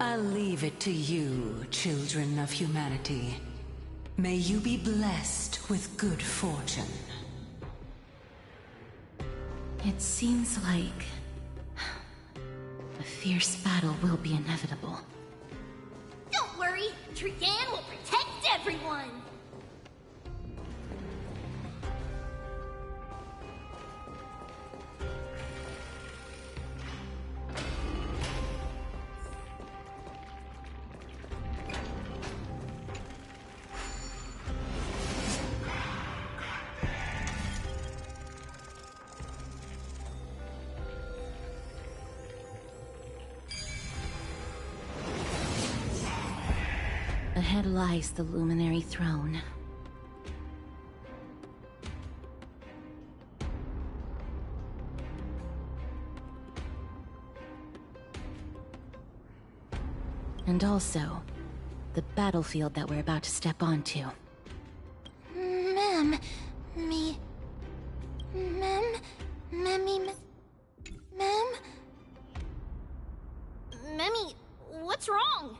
I'll leave it to you, children of humanity. May you be blessed with good fortune. It seems like a fierce battle will be inevitable. Don't worry, Trian will protect everyone! Ahead lies the Luminary Throne. And also, the battlefield that we're about to step onto. Ma'am, Memmy, what's wrong?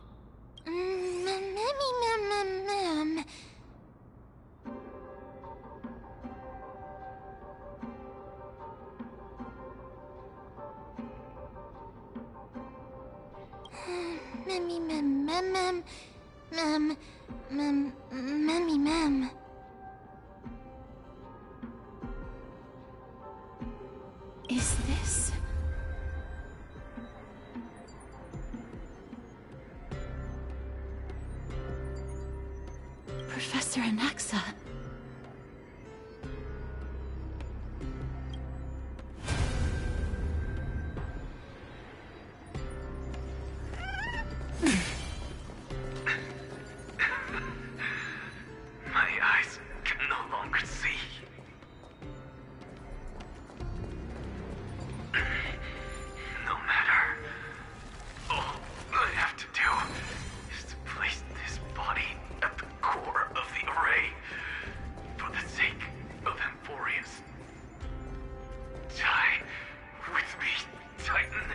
Ma'am. Ma'am. Is this... Professor Anaxa? My eyes can no longer see. No matter. All I have to do is to place this body at the core of the array for the sake of Amphoreus. Die with me, Titan.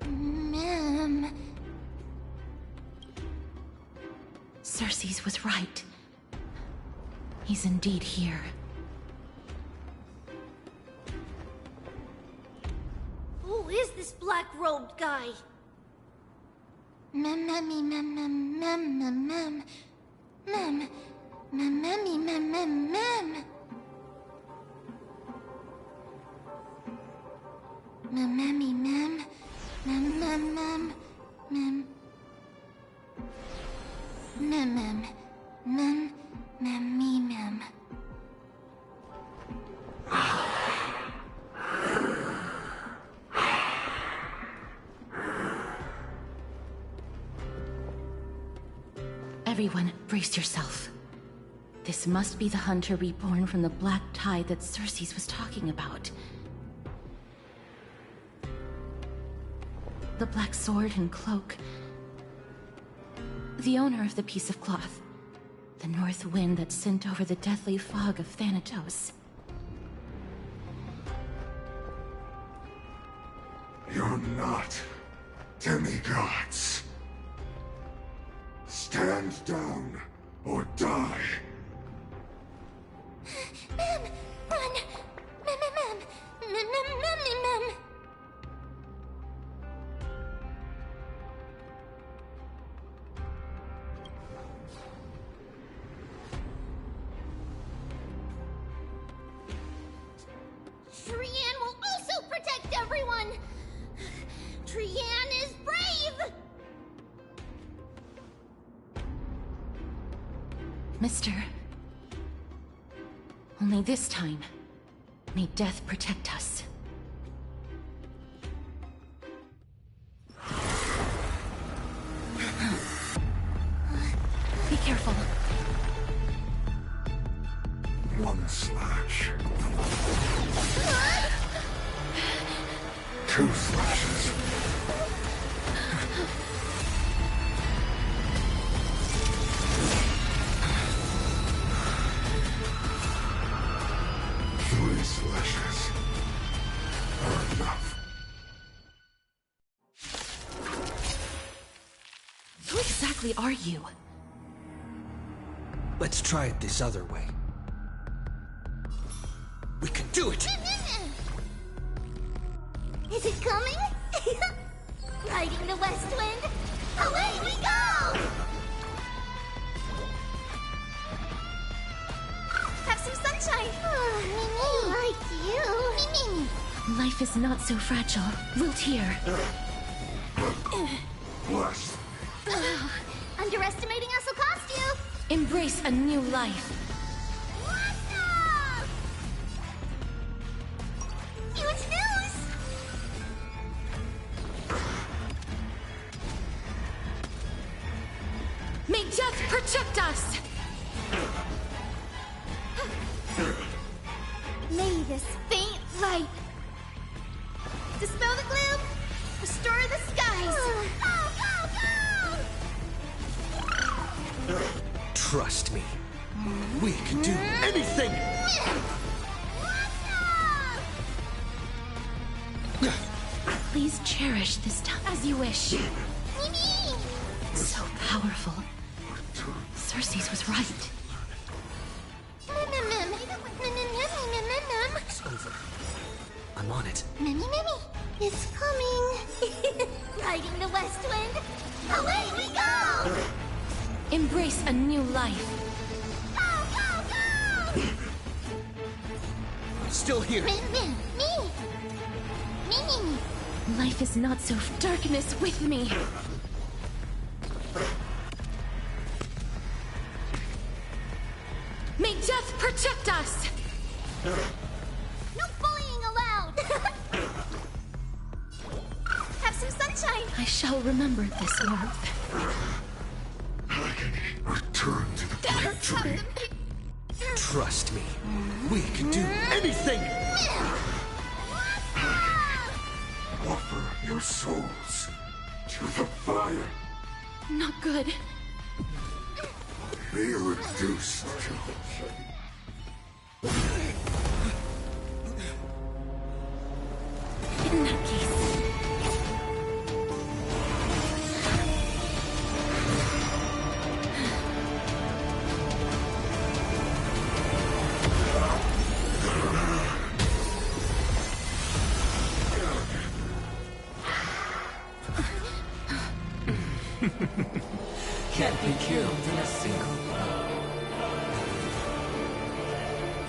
Ma'am. Cersei's was right. He's indeed here. Who is this black-robed guy? Ma'am. Everyone, brace yourself. This must be the hunter reborn from the black tide that Cersei's was talking about. The black sword and cloak. The owner of the piece of cloth. The north wind that sent over the deathly fog of Thanatos. You're not demigods. Stand down or die. Ma'am, run! Ma'am. Trian will also protect everyone! Trian is brave! Mister. Only this time, may death protect us. Be careful. One slash. Blood! Two slashes. Three slashes are enough. Who exactly are you? Let's try it this other way. We can do it! Is it coming? Riding the west wind, away we go! Have some sunshine! I like you. Life is not so fragile. Wilt here. Bless. Underestimating us will cost you! Embrace a new life. What's up? Huge news! May death protect us! May this faint light dispel the gloom, restore the skies. Go, go, go! Trust me. We can do anything! Please cherish this time as you wish. So powerful. Cersei's was right. It's over. I'm on it. Mimi, it's coming. Riding the west wind, away we go! Embrace a new life. Go, go, go! Still here. Me. Life is not so darkness with me. May death protect us! No bullying allowed! Have some sunshine! I shall remember this warmth. Return to the great tree. Trust me. We can do anything! Offer your souls to the fire. Not good. Be reduced to In that case. Can't be killed in a single blow.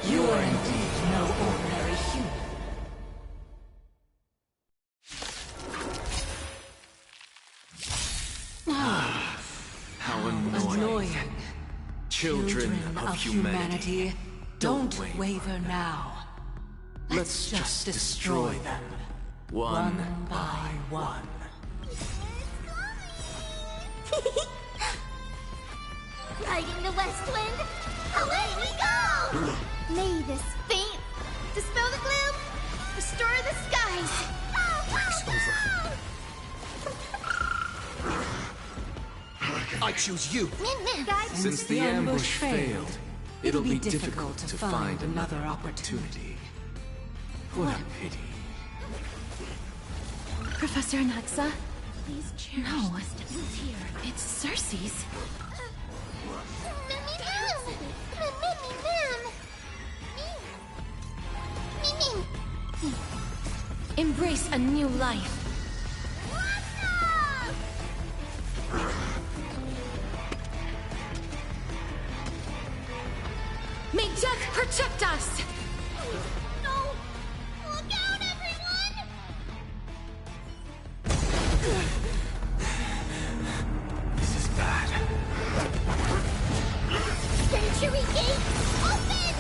You are indeed no ordinary human. How annoying. Children of humanity. Don't waver now. Let's just destroy them. One by one. Riding the west wind, away we go! May this faint dispel the gloom, restore the skies. It's over. I choose you. Since the ambush failed, it'll be difficult to find another opportunity. What a pity. Professor Anaxa? Please cherish this here. It's Cersei's. Embrace a new life. May death protect us! No! Look out, everyone! This is bad. Century Gate, open!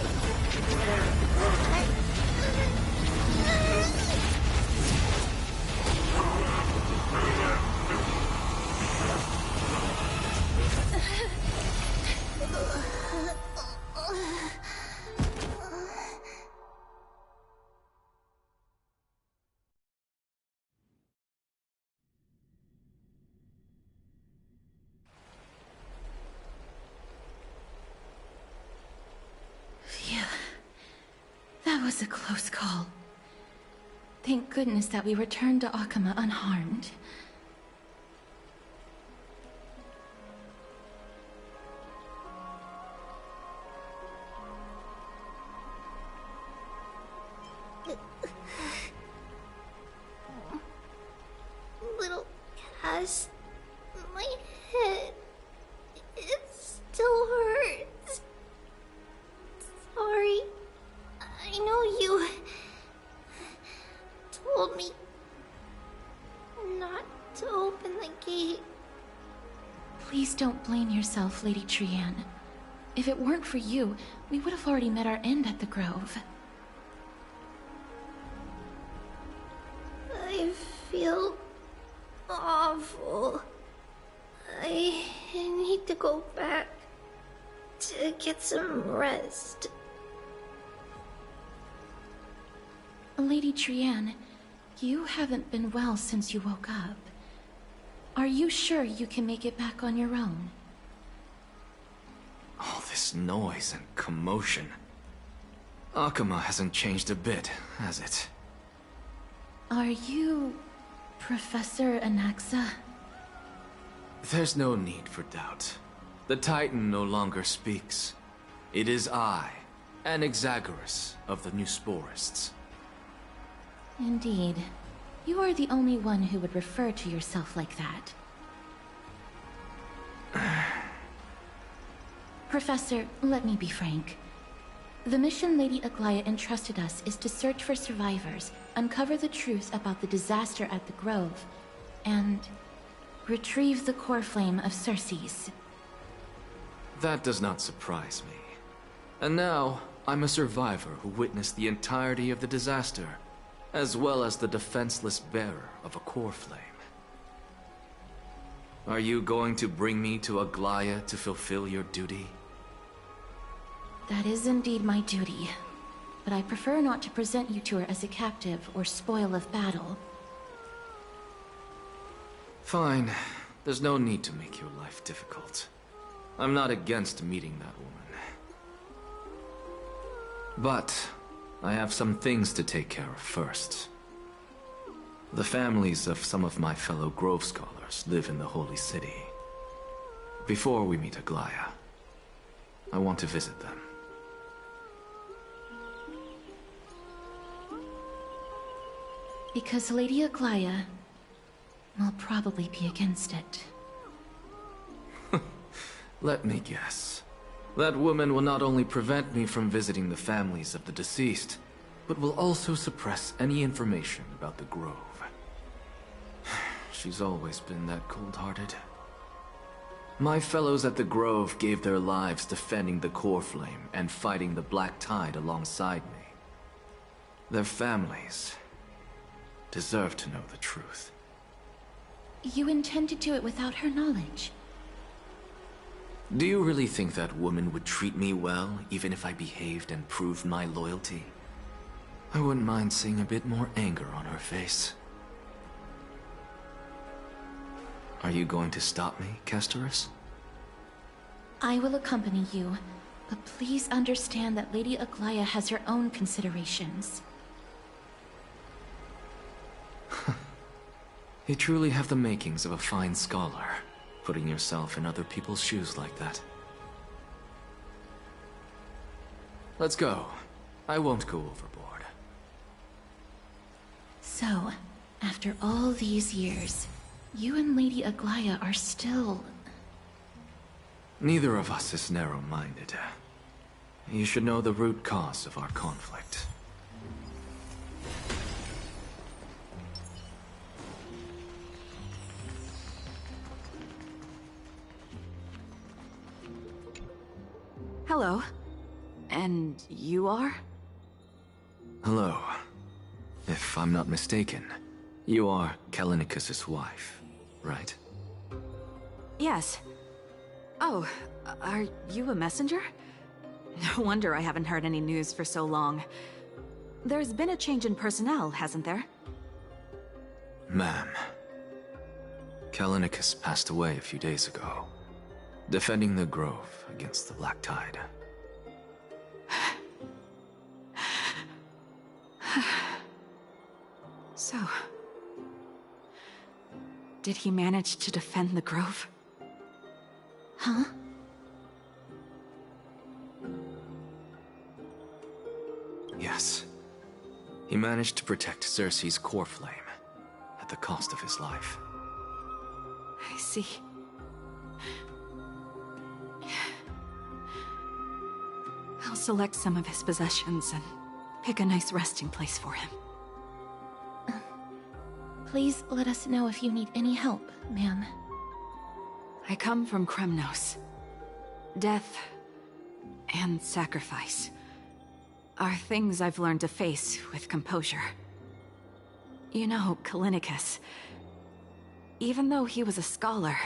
was a close call. Thank goodness that we returned to Akama unharmed. Little Cass, my head, it still hurts. Sorry. I know you told me not to open the gate. Please don't blame yourself, Lady Trianne. If it weren't for you, we would have already met our end at the Grove. I feel awful. I need to go back to get some rest. Lady Trianne, you haven't been well since you woke up. Are you sure you can make it back on your own? All this noise and commotion. Akama hasn't changed a bit, has it? Are you... Professor Anaxa? There's no need for doubt. The Titan no longer speaks. It is I, Anaxagoras of the New Sporists. Indeed. You are the only one who would refer to yourself like that. Professor, let me be frank. The mission Lady Aglaya entrusted us is to search for survivors, uncover the truth about the disaster at the Grove, and retrieve the core flame of Circes. That does not surprise me. And now, I'm a survivor who witnessed the entirety of the disaster, as well as the defenseless bearer of a core flame. Are you going to bring me to Aglaya to fulfill your duty? That is indeed my duty, but I prefer not to present you to her as a captive or spoil of battle. Fine. There's no need to make your life difficult. I'm not against meeting that woman. But I have some things to take care of first. The families of some of my fellow Grove scholars live in the Holy City. Before we meet Aglaya, I want to visit them. Because Lady Aglaya will probably be against it. Let me guess. That woman will not only prevent me from visiting the families of the deceased, but will also suppress any information about the Grove. She's always been that cold-hearted. My fellows at the Grove gave their lives defending the core flame and fighting the Black Tide alongside me. Their families deserve to know the truth. You intend to do it without her knowledge? Do you really think that woman would treat me well, even if I behaved and proved my loyalty? I wouldn't mind seeing a bit more anger on her face. Are you going to stop me, Castorus? I will accompany you, but please understand that Lady Aglaya has her own considerations. You truly have the makings of a fine scholar, putting yourself in other people's shoes like that. Let's go. I won't go overboard. So, after all these years, you and Lady Aglaya are still... Neither of us is narrow-minded. You should know the root cause of our conflict. Hello. And you are? Hello. If I'm not mistaken, you are Kallinicus's wife, right? Yes. Oh, are you a messenger? No wonder I haven't heard any news for so long. There's been a change in personnel, hasn't there? Ma'am, Kallinicus passed away a few days ago, defending the Grove against the Black Tide. So... did he manage to defend the Grove? Huh? Yes. He managed to protect Cersei's core flame, at the cost of his life. I see. I'll select some of his possessions and pick a nice resting place for him. Please let us know if you need any help, ma'am. I come from Kremnos. Death and sacrifice are things I've learned to face with composure. You know, Kallinicus, even though he was a scholar,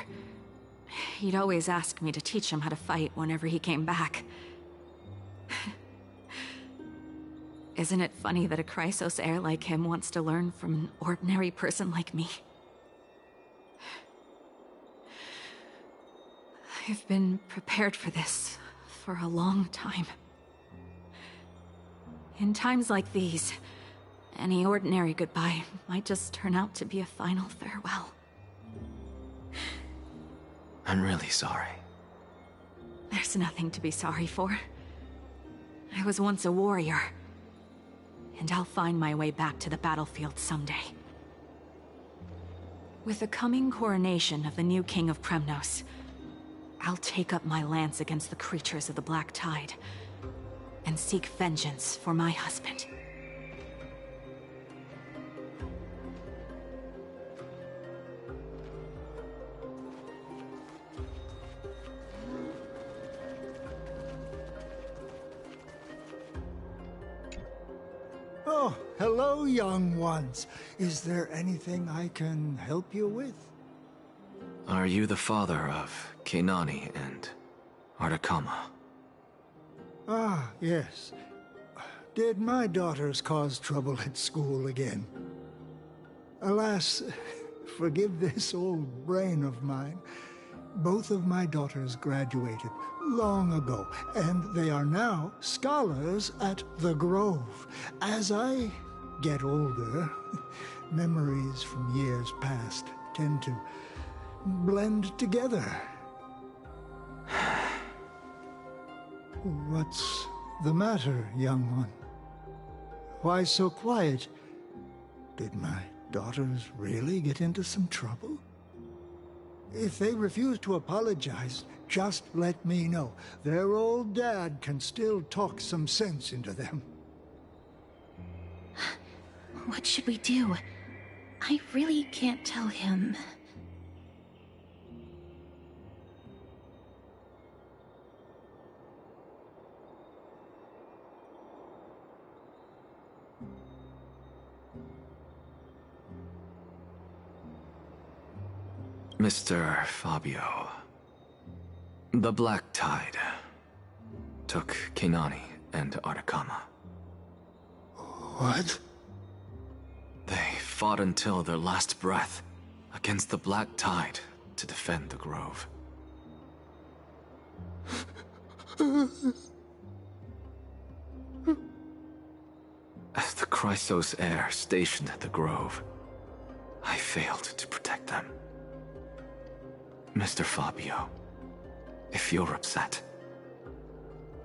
he'd always ask me to teach him how to fight whenever he came back. Isn't it funny that a Chrysos heir like him wants to learn from an ordinary person like me? I've been prepared for this for a long time. In times like these, any ordinary goodbye might just turn out to be a final farewell. I'm really sorry. There's nothing to be sorry for. I was once a warrior, and I'll find my way back to the battlefield someday. With the coming coronation of the new king of Kremnos, I'll take up my lance against the creatures of the Black Tide, and seek vengeance for my husband. Oh, hello, young ones. Is there anything I can help you with? Are you the father of Keinani and Artakama? Ah, yes. Did my daughters cause trouble at school again? Alas, forgive this old brain of mine. Both of my daughters graduated long ago, and they are now scholars at the Grove. As I get older, memories from years past tend to blend together. What's the matter, young one? Why so quiet? Did my daughters really get into some trouble? If they refuse to apologize, just let me know. Their old dad can still talk some sense into them. What should we do? I really can't tell him. Mr. Fabio, the Black Tide took Keinani and Artakama. What? They fought until their last breath against the Black Tide to defend the Grove. As the Chrysos heir stationed at the Grove, I failed to protect them. Mr. Fabio, if you're upset...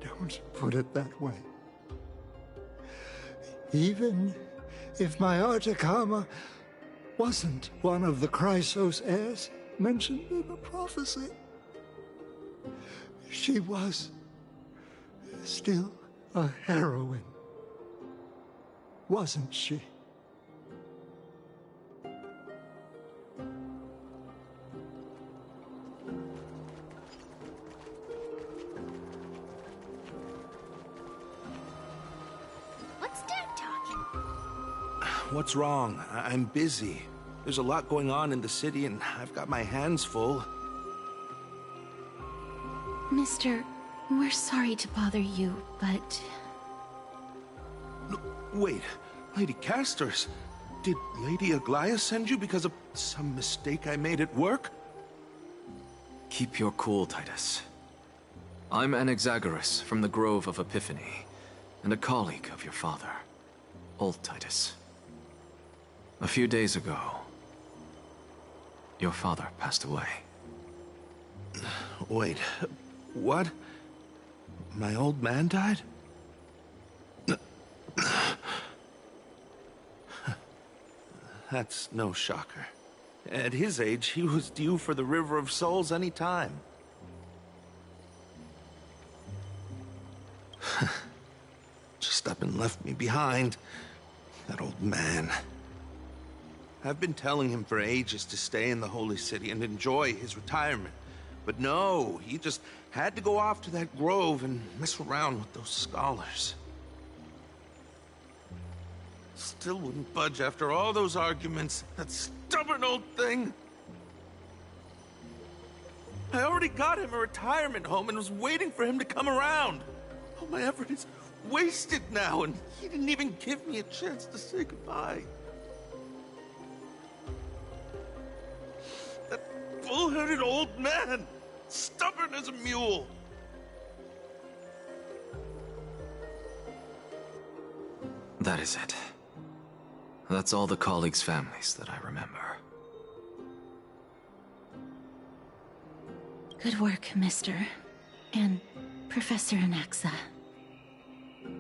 Don't put it that way. Even if my Artakama wasn't one of the Chrysos heirs mentioned in the prophecy, she was still a heroine, wasn't she? What's wrong? I'm busy. There's a lot going on in the city, and I've got my hands full. Mister, we're sorry to bother you, but... Wait, Lady Casters, did Lady Aglaia send you because of some mistake I made at work? Keep your cool, Titus. I'm Anaxagoras from the Grove of Epiphany, and a colleague of your father. Hold, Titus. A few days ago, your father passed away. Wait, what? My old man died? That's no shocker. At his age, he was due for the River of Souls any time. Just up and left me behind. That old man. I've been telling him for ages to stay in the Holy City and enjoy his retirement. But no, he just had to go off to that grove and mess around with those scholars. Still wouldn't budge after all those arguments. That stubborn old thing. I already got him a retirement home and was waiting for him to come around. All my effort is wasted now, and he didn't even give me a chance to say goodbye. That bull-headed old man, stubborn as a mule. That is it. That's all the colleagues' families that I remember. Good work, Mr. and Professor Anaxa.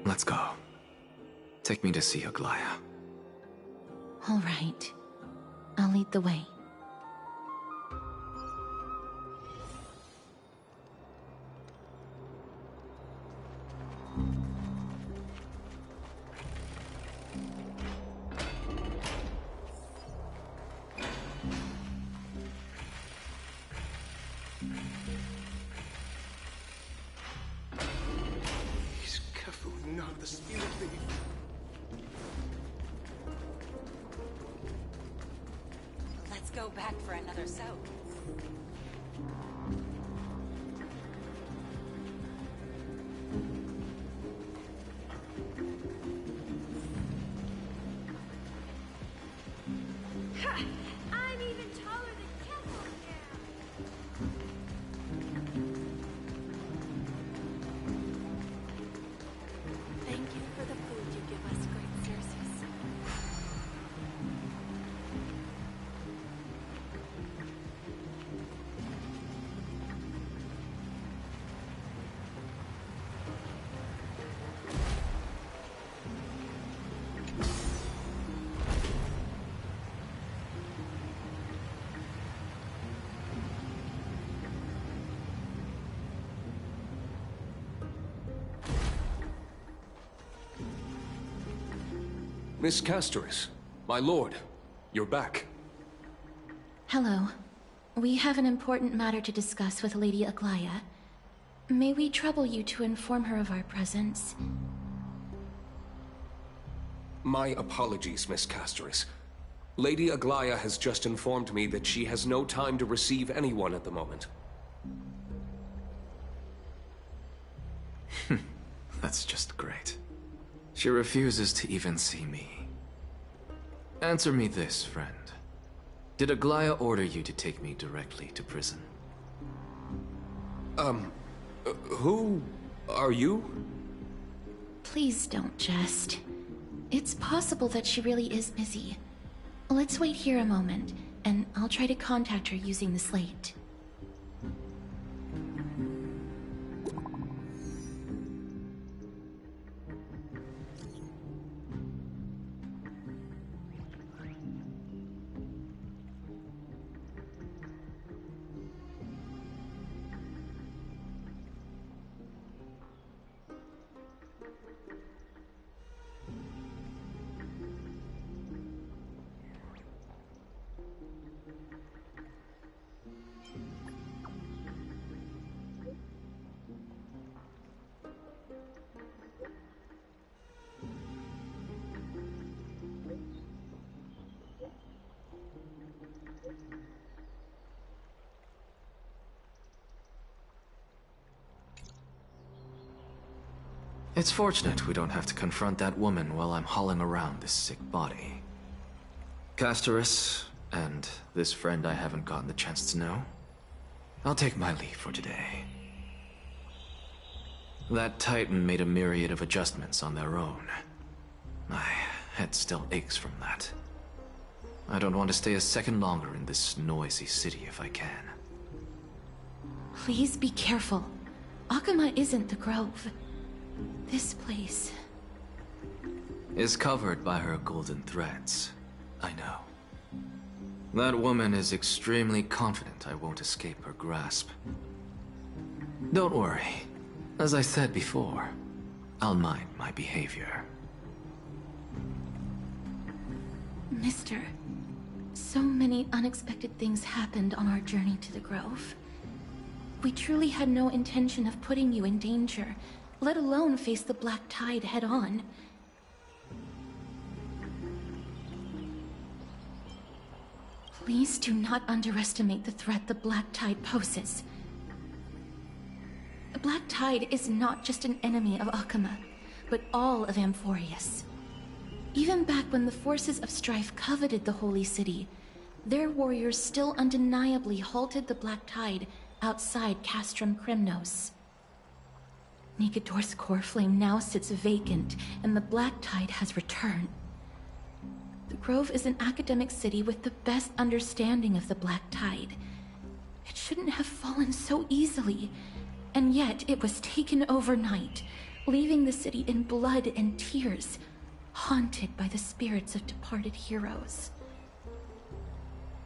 Let's go. Take me to see Aglaya. All right. I'll lead the way. He's careful now, the spirit thief. Let's go back for another soak. I'm even taller than Kevin now. Thank you for the food you give us, great Xerxes. Miss Castoris, my lord, you're back. Hello. We have an important matter to discuss with Lady Aglaya. May we trouble you to inform her of our presence? My apologies, Miss Castoris. Lady Aglaya has just informed me that she has no time to receive anyone at the moment. That's just great. She refuses to even see me. Answer me this, friend. Did Aglaya order you to take me directly to prison? Who are you? Please don't jest. It's possible that she really is busy. Let's wait here a moment, and I'll try to contact her using the slate. It's fortunate we don't have to confront that woman while I'm hauling around this sick body. Castoris, and this friend I haven't gotten the chance to know, I'll take my leave for today. That Titan made a myriad of adjustments on their own. I head still aches from that. I don't want to stay a second longer in this noisy city if I can. Please be careful. Akama isn't the Grove. This place... is covered by her golden threads. I know. That woman is extremely confident I won't escape her grasp. Don't worry. As I said before, I'll mind my behavior. Mister, so many unexpected things happened on our journey to the Grove. We truly had no intention of putting you in danger, let alone face the Black Tide head-on. Please do not underestimate the threat the Black Tide poses. The Black Tide is not just an enemy of Akama, but all of Amphoreus. Even back when the forces of strife coveted the Holy City, their warriors still undeniably halted the Black Tide outside Castrum Krymnos. Nigador's core flame now sits vacant, and the Black Tide has returned. The Grove is an academic city with the best understanding of the Black Tide. It shouldn't have fallen so easily, and yet it was taken overnight, leaving the city in blood and tears, haunted by the spirits of departed heroes.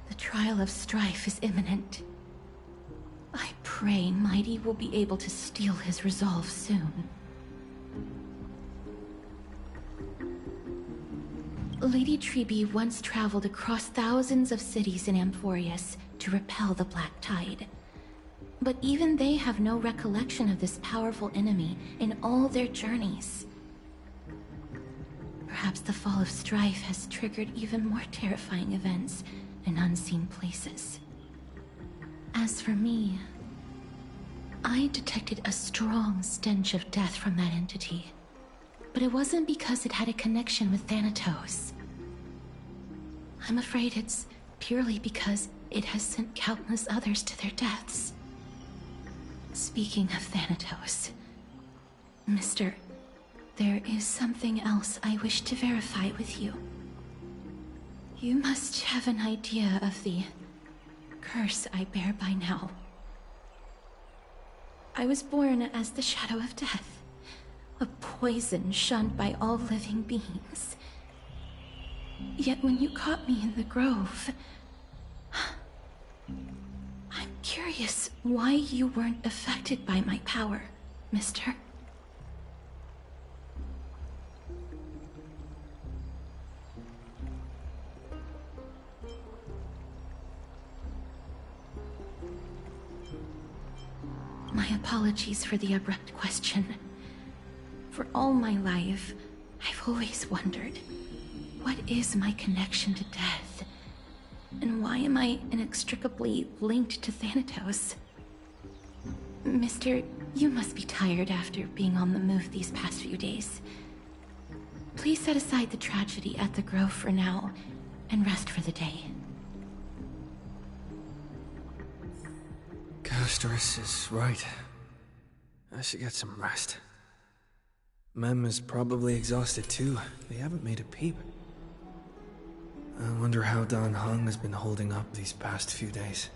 The trial of strife is imminent. I pray Mighty will be able to steel his resolve soon. Lady Trebe once traveled across thousands of cities in Amphoreus to repel the Black Tide. But even they have no recollection of this powerful enemy in all their journeys. Perhaps the fall of strife has triggered even more terrifying events in unseen places. As for me, I detected a strong stench of death from that entity. But it wasn't because it had a connection with Thanatos. I'm afraid it's purely because it has sent countless others to their deaths. Speaking of Thanatos, Mister, there is something else I wish to verify with you. You must have an idea of the curse I bear by now. I was born as the shadow of death, a poison shunned by all living beings. Yet when you caught me in the Grove, I'm curious why you weren't affected by my power, Mister. My apologies for the abrupt question. For all my life, I've always wondered, what is my connection to death? And why am I inextricably linked to Thanatos? Mister, you must be tired after being on the move these past few days. Please set aside the tragedy at the Grove for now, and rest for the day. Castorus is right. I should get some rest. Mem is probably exhausted too. They haven't made a peep. I wonder how Dan Heng has been holding up these past few days.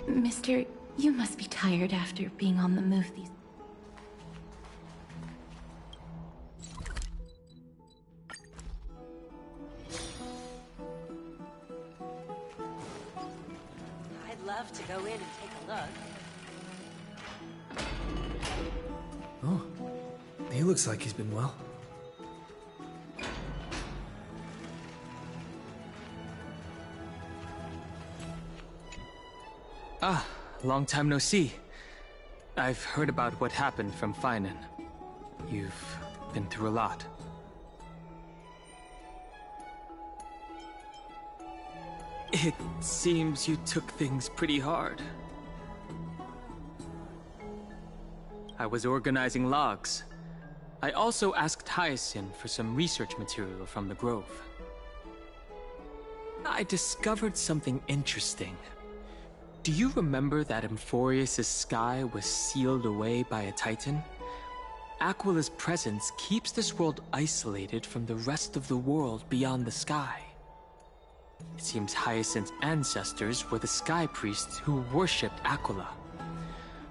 Mister, you must be tired after being on the move these... I'd love to go in and take a look. Oh, he looks like he's been well. Ah, long time no see. I've heard about what happened from Feinen. You've been through a lot. It seems you took things pretty hard. I was organizing logs. I also asked Hyacinth for some research material from the Grove. I discovered something interesting. Do you remember that Amphoreus' sky was sealed away by a Titan? Aquila's presence keeps this world isolated from the rest of the world beyond the sky. It seems Hyacinth's ancestors were the sky priests who worshipped Aquila.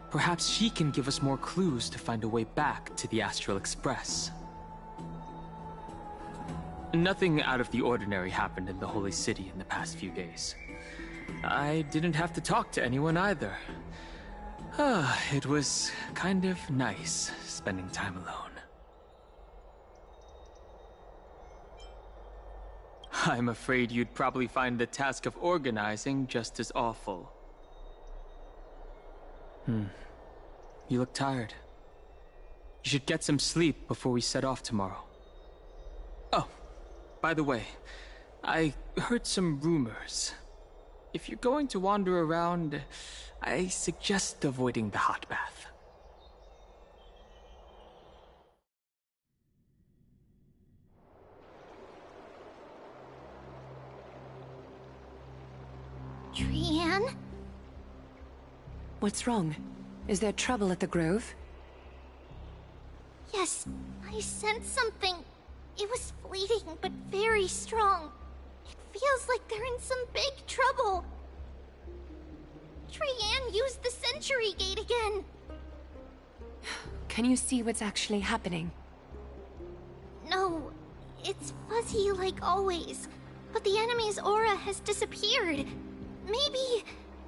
Perhaps she can give us more clues to find a way back to the Astral Express. Nothing out of the ordinary happened in the Holy City in the past few days. I didn't have to talk to anyone either. It was kind of nice spending time alone. I'm afraid you'd probably find the task of organizing just as awful. You look tired. You should get some sleep before we set off tomorrow. Oh, by the way, I heard some rumors. If you're going to wander around, I suggest avoiding the hot bath. Trian? What's wrong? Is there trouble at the Grove? Yes, I sensed something. It was fleeting, but very strong. It feels like they're in some big trouble. Trian used the Century Gate again. Can you see what's actually happening? No, it's fuzzy like always. But the enemy's aura has disappeared. Maybe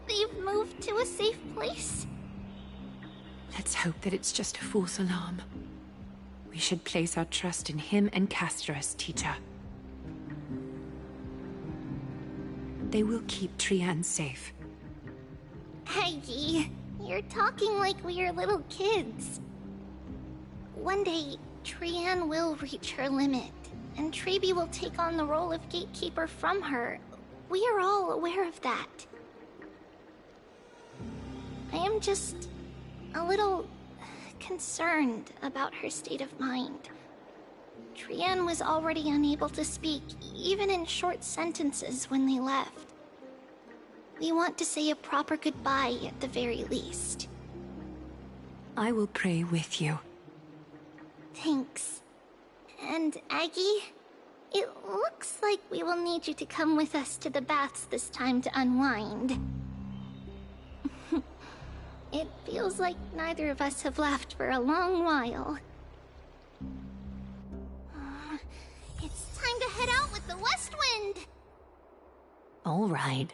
they've moved to a safe place? Let's hope that it's just a false alarm. We should place our trust in him and Castorus, teacher. They will keep Trian safe. Aggie, you're talking like we are little kids. One day, Trian will reach her limit, and Trebi will take on the role of gatekeeper from her. We are all aware of that. I am just a little concerned about her state of mind. Trian was already unable to speak, even in short sentences when they left. We want to say a proper goodbye at the very least. I will pray with you. Thanks. And Aggie, it looks like we will need you to come with us to the baths this time to unwind. It feels like neither of us have laughed for a long while. It's time to head out with the West Wind! All right.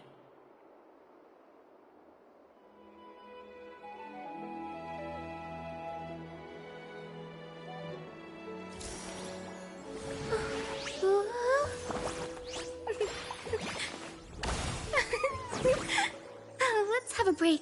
Let's have a break.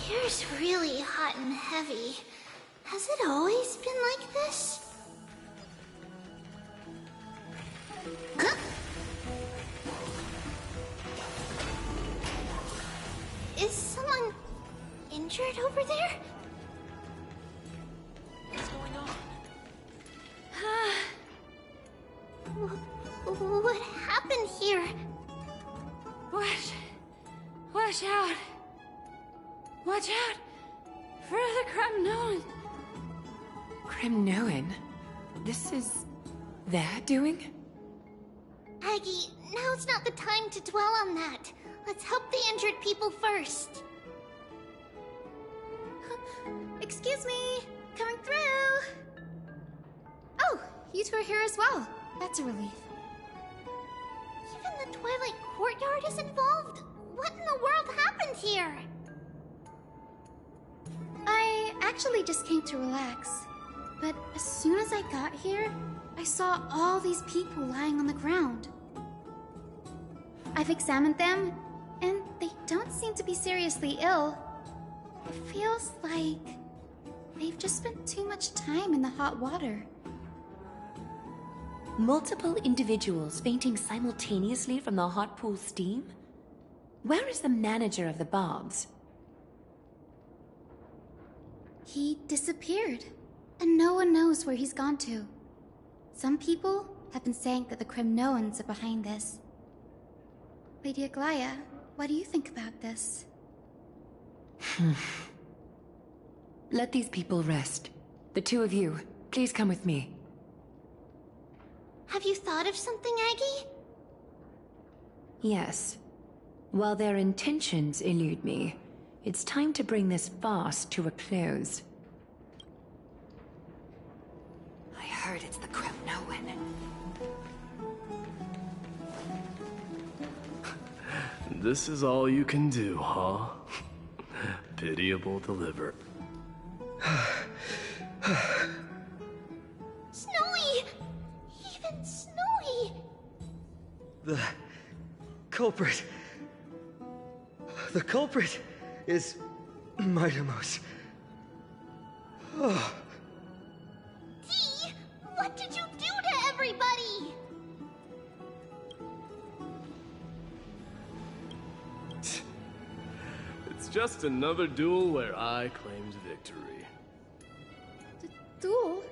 Here's really hot and heavy. Has it always been like this? Huh? Is someone injured over there? What's going on? What happened here? Watch out! Watch out for the Kremnoan! Kremnoan? This is their doing? Aggie, now's not the time to dwell on that. Let's help the injured people first. Excuse me! Coming through! Oh, you two are here as well. That's a relief. Even the Twilight Courtyard is involved? What in the world happened here? I actually just came to relax. but as soon as I got here, I saw all these people lying on the ground. I've examined them, and they don't seem to be seriously ill. It feels like they've just spent too much time in the hot water. Multiple individuals fainting simultaneously from the hot pool steam? Where is the manager of the Barbs? He disappeared, and no one knows where he's gone to. Some people have been saying that the Kremnoans are behind this. Lady Aglaya, what do you think about this? Let these people rest. The two of you, please come with me. Have you thought of something, Aggie? Yes. While their intentions elude me, it's time to bring this farce to a close. I heard it's the Kremnoan. This is all you can do, huh? Pitiable deliver. Snowy! Even Snowy! The culprit. The culprit is Mightimos. Oh. Dee! What did you do to everybody? It's just another duel where I claimed victory. Duel?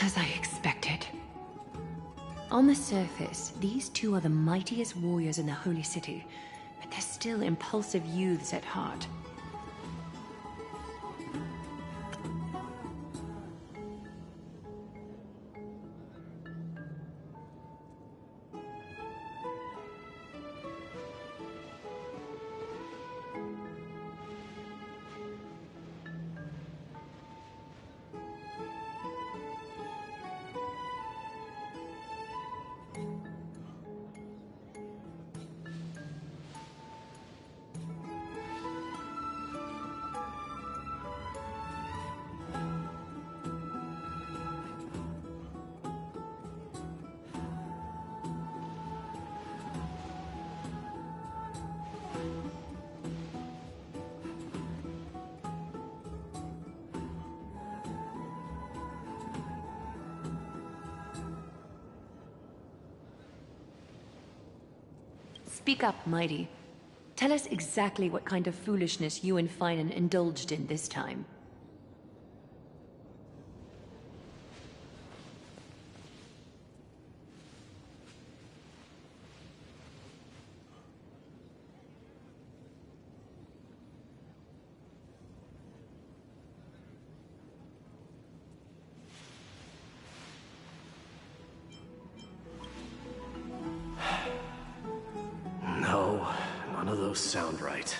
As I expected. On the surface, these two are the mightiest warriors in the Holy City, but they're still impulsive youths at heart. Speak up, Mighty. Tell us exactly what kind of foolishness you and Finan indulged in this time. No, none of those sound right.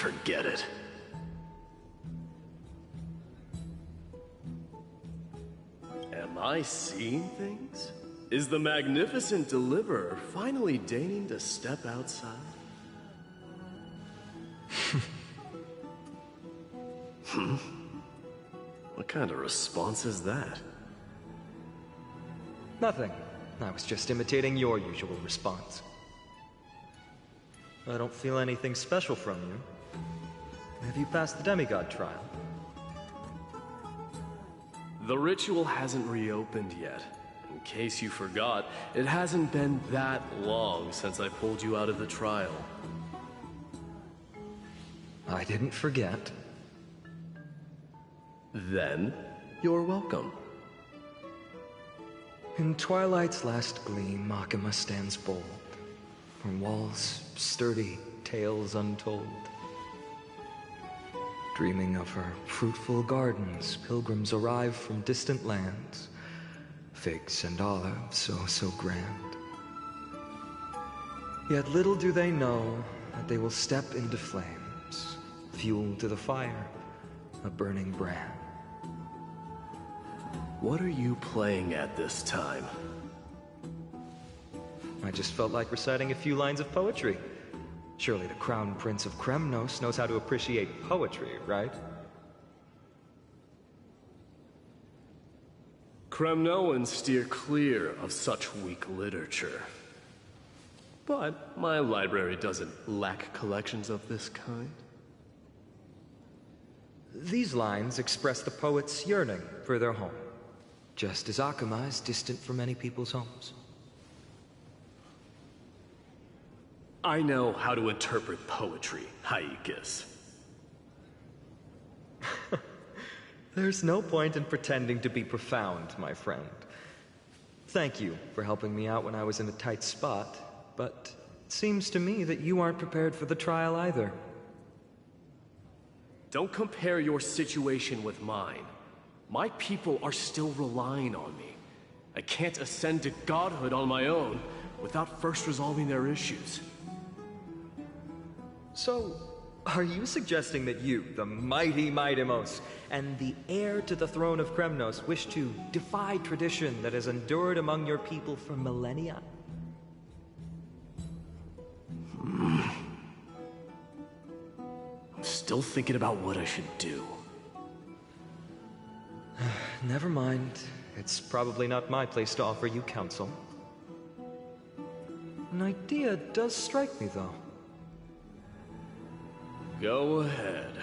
Forget it. Am I seeing things? Is the magnificent deliverer finally deigning to step outside? What kind of response is that? Nothing. I was just imitating your usual response. I don't feel anything special from you. Have you passed the demigod trial? The ritual hasn't reopened yet. In case you forgot, it hasn't been that long since I pulled you out of the trial. I didn't forget. Then, you're welcome. In twilight's last gleam, Makima stands bold. Her walls sturdy, tales untold. Dreaming of her fruitful gardens, pilgrims arrive from distant lands. Figs and olives, so grand. Yet little do they know that they will step into flames, fuel to the fire, a burning brand. What are you playing at this time? I I just felt like reciting a few lines of poetry. Surely the Crown Prince of Kremnos knows how to appreciate poetry, right? Kremnoans steer clear of such weak literature. But my library doesn't lack collections of this kind. These lines express the poet's yearning for their home, just as Akuma is distant from many people's homes. I know how to interpret poetry, Haikis. There's no point in pretending to be profound, my friend. Thank you for helping me out when I was in a tight spot, but it seems to me that you aren't prepared for the trial either. Don't compare your situation with mine. My people are still relying on me. I can't ascend to godhood on my own without first resolving their issues. So, are you suggesting that you, the mighty Mightimos, and the heir to the throne of Kremnos, wish to defy tradition that has endured among your people for millennia? I'm still thinking about what I should do. Never mind. It's probably not my place to offer you counsel. An idea does strike me, though. Go ahead.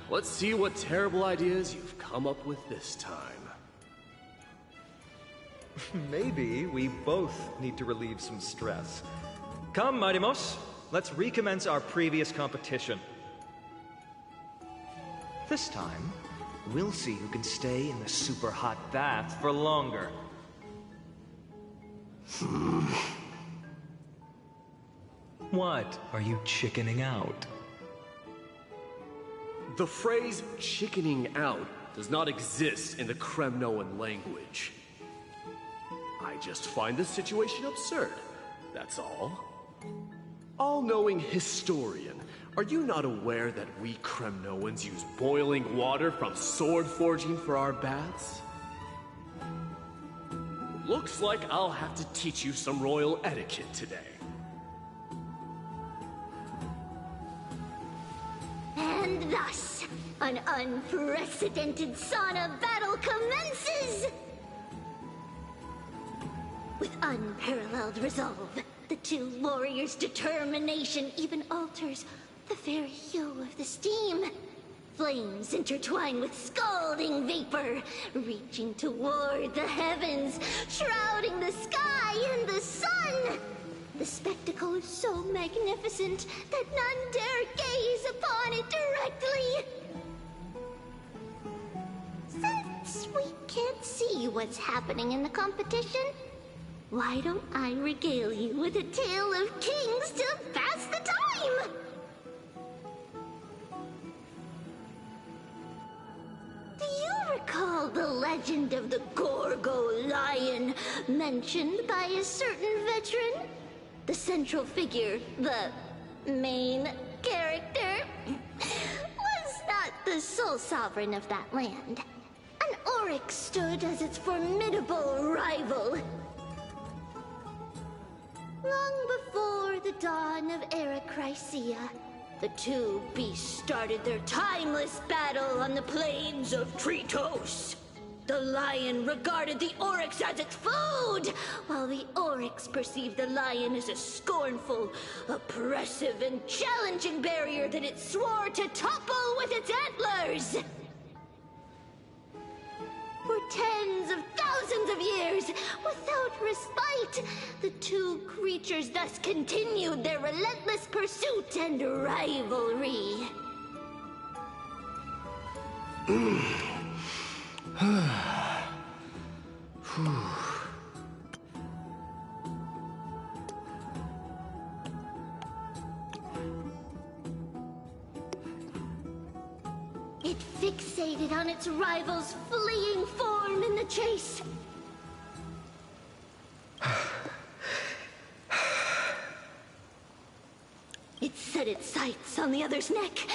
Let's see what terrible ideas you've come up with this time. Maybe we both need to relieve some stress. Come, Mightimos, let's recommence our previous competition. This time, we'll see who can stay in the super hot bath for longer. What? Are you chickening out? The phrase chickening out does not exist in the Kremnoan language. I just find this situation absurd, that's all. All-knowing historian, are you not aware that we Kremnoans use boiling water from sword forging for our baths? Looks like I'll have to teach you some royal etiquette today. And thus, an unprecedented sauna battle commences! With unparalleled resolve, the two warriors' determination even alters the very hue of the steam. Flames intertwine with scalding vapor, reaching toward the heavens, shrouding the sky and the sun. The spectacle is so magnificent that none dare gaze upon it directly. Since we can't see what's happening in the competition, why don't I regale you with a tale of kings to pass the time? Do you recall the legend of the Gorgo lion mentioned by a certain veteran? The central figure, the main character, was not the sole sovereign of that land. An oryx stood as its formidable rival. Long before the dawn of Era Chrysia, the two beasts started their timeless battle on the plains of Tritos. The lion regarded the oryx as its food, while the oryx perceived the lion as a scornful, oppressive, and challenging barrier that it swore to topple with its antlers. For tens of thousands of years, without respite, the two creatures thus continued their relentless pursuit and rivalry. It fixated on its rival's fleeing form in the chase. It set its sights on the other's neck,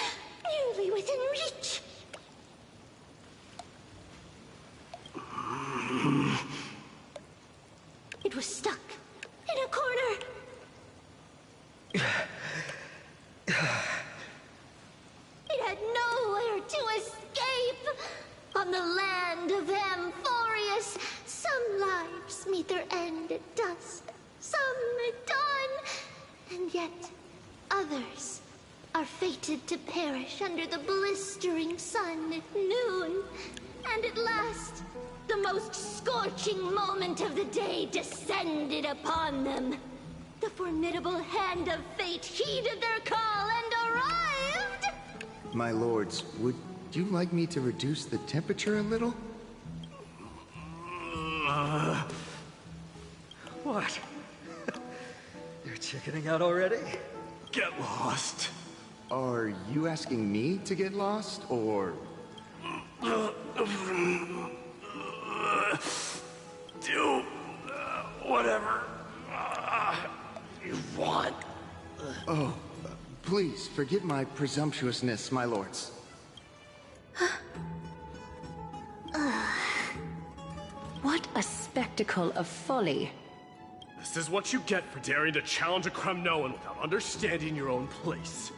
nearly within reach. It was stuck in a corner, end of Amphoreus. Some lives meet their end at dusk, some at dawn, and yet others are fated to perish under the blistering sun at noon. And at last, the most scorching moment of the day descended upon them. The formidable hand of fate heeded their call and arrived! My lords, would you like me to reduce the temperature a little? What? You're chickening out already? Get lost. Are you asking me to get lost, or... Do whatever you want. Oh, please forgive my presumptuousness, my lords. What a spectacle of folly. This is what you get for daring to challenge a Kremnoan without understanding your own place.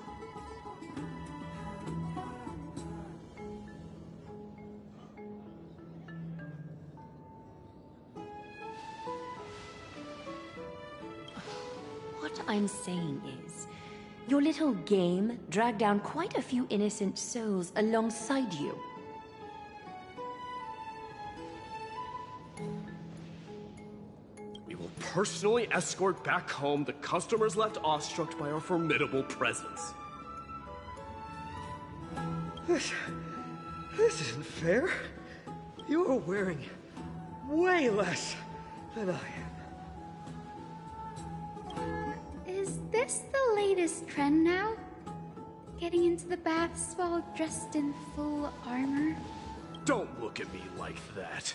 What I'm saying is, your little game dragged down quite a few innocent souls alongside you. We will personally escort back home the customers left awestruck by our formidable presence. This isn't fair. You're wearing way less than I am. Is this the latest trend now? Getting into the baths while dressed in full armor? Don't look at me like that.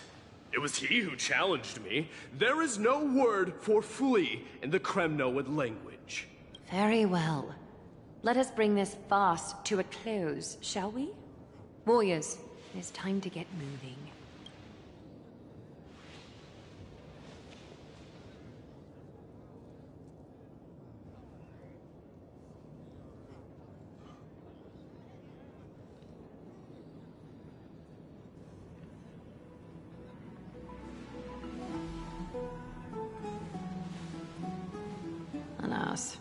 It was he who challenged me. There is no word for flee in the Kremnoan language. Very well. Let us bring this farce to a close, shall we? Warriors, it is time to get moving. Alas,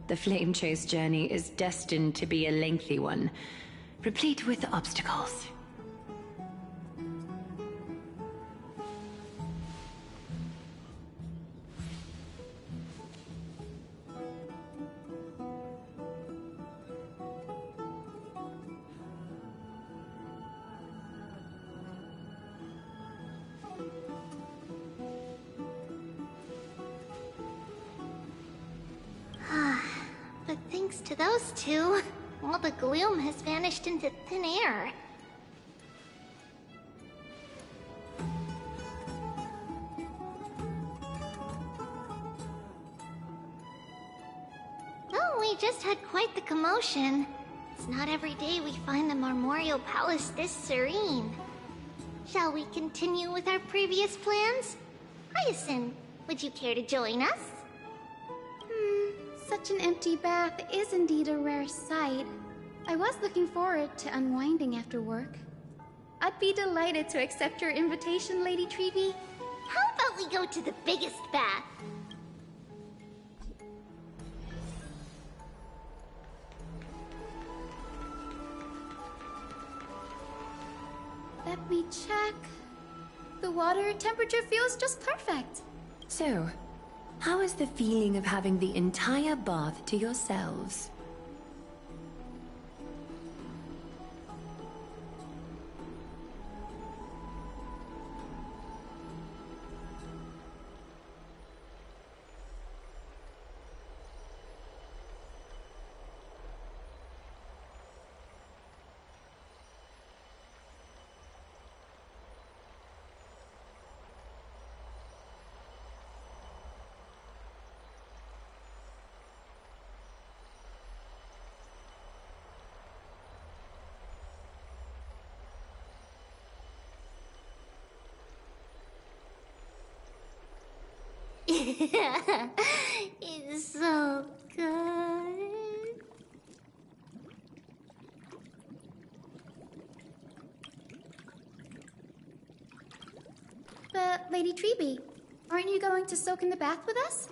the Flame Chase journey is destined to be a lengthy one, replete with obstacles. But thanks to those two, all the gloom has vanished into thin air. Well, we just had quite the commotion. It's not every day we find the Marmoreal Palace this serene. Shall we continue with our previous plans? Hyacinth, would you care to join us? Such an empty bath is indeed a rare sight. I was looking forward to unwinding after work. I'd be delighted to accept your invitation, Lady Treevee. How about we go to the biggest bath? Let me check. The water temperature feels just perfect. So, how is the feeling of having the entire bath to yourselves? It's so good. But, Lady Treby, aren't you going to soak in the bath with us?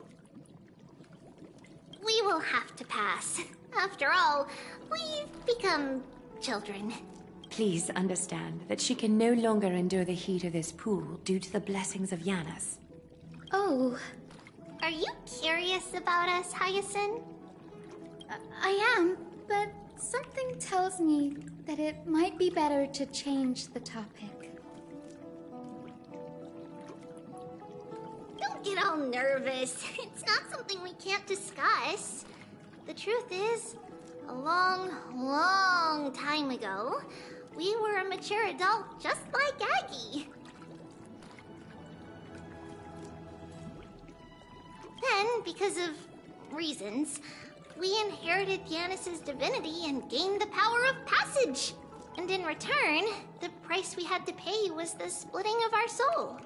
We will have to pass. After all, we've become children. Please understand that she can no longer endure the heat of this pool due to the blessings of Yanis. Oh. Are you curious about us, Hyacinth? I am, but something tells me that it might be better to change the topic. Don't get all nervous. It's not something we can't discuss. The truth is, a long, long time ago, we were a mature adult just like Aggie. Then, because of reasons, we inherited Yanis's divinity and gained the power of passage. And in return, the price we had to pay was the splitting of our soul.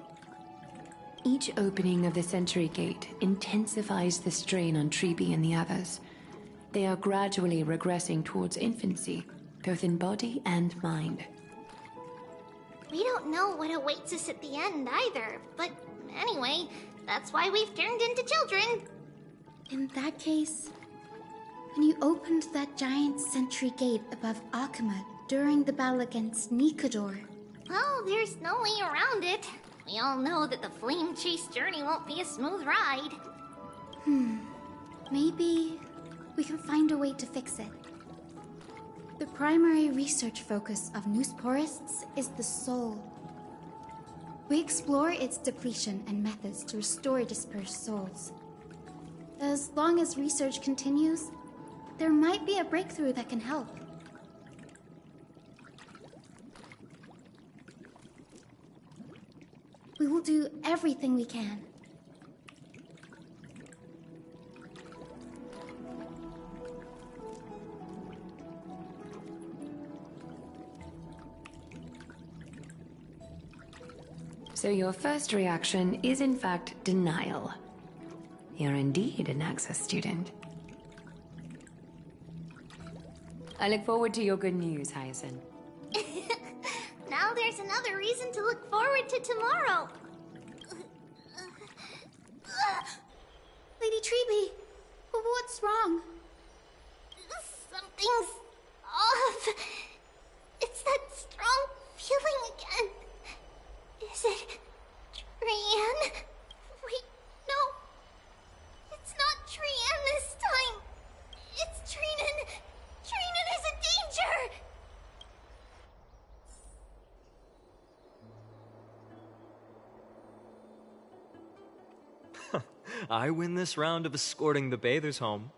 Each opening of the Century Gate intensifies the strain on Treby and the others. They are gradually regressing towards infancy, both in body and mind. We don't know what awaits us at the end either, but anyway, that's why we've turned into children. In that case, when you opened that giant sentry gate above Akuma during the battle against Nikador... Well, there's no way around it. We all know that the flame chase journey won't be a smooth ride. Maybe we can find a way to fix it. The primary research focus of Noosporists is the soul. We explore its depletion and methods to restore dispersed souls. As long as research continues, there might be a breakthrough that can help. We will do everything we can. So your first reaction is in fact denial. You're indeed an Access student. I look forward to your good news, Hyacinth. Now there's another reason to look forward to tomorrow. Lady Treby, what's wrong? Something's off. It's that strong feeling again. Is it Trian? Wait, no. It's not Trian this time. It's Trinan. Trinan is in danger. I win this round of escorting the bathers home.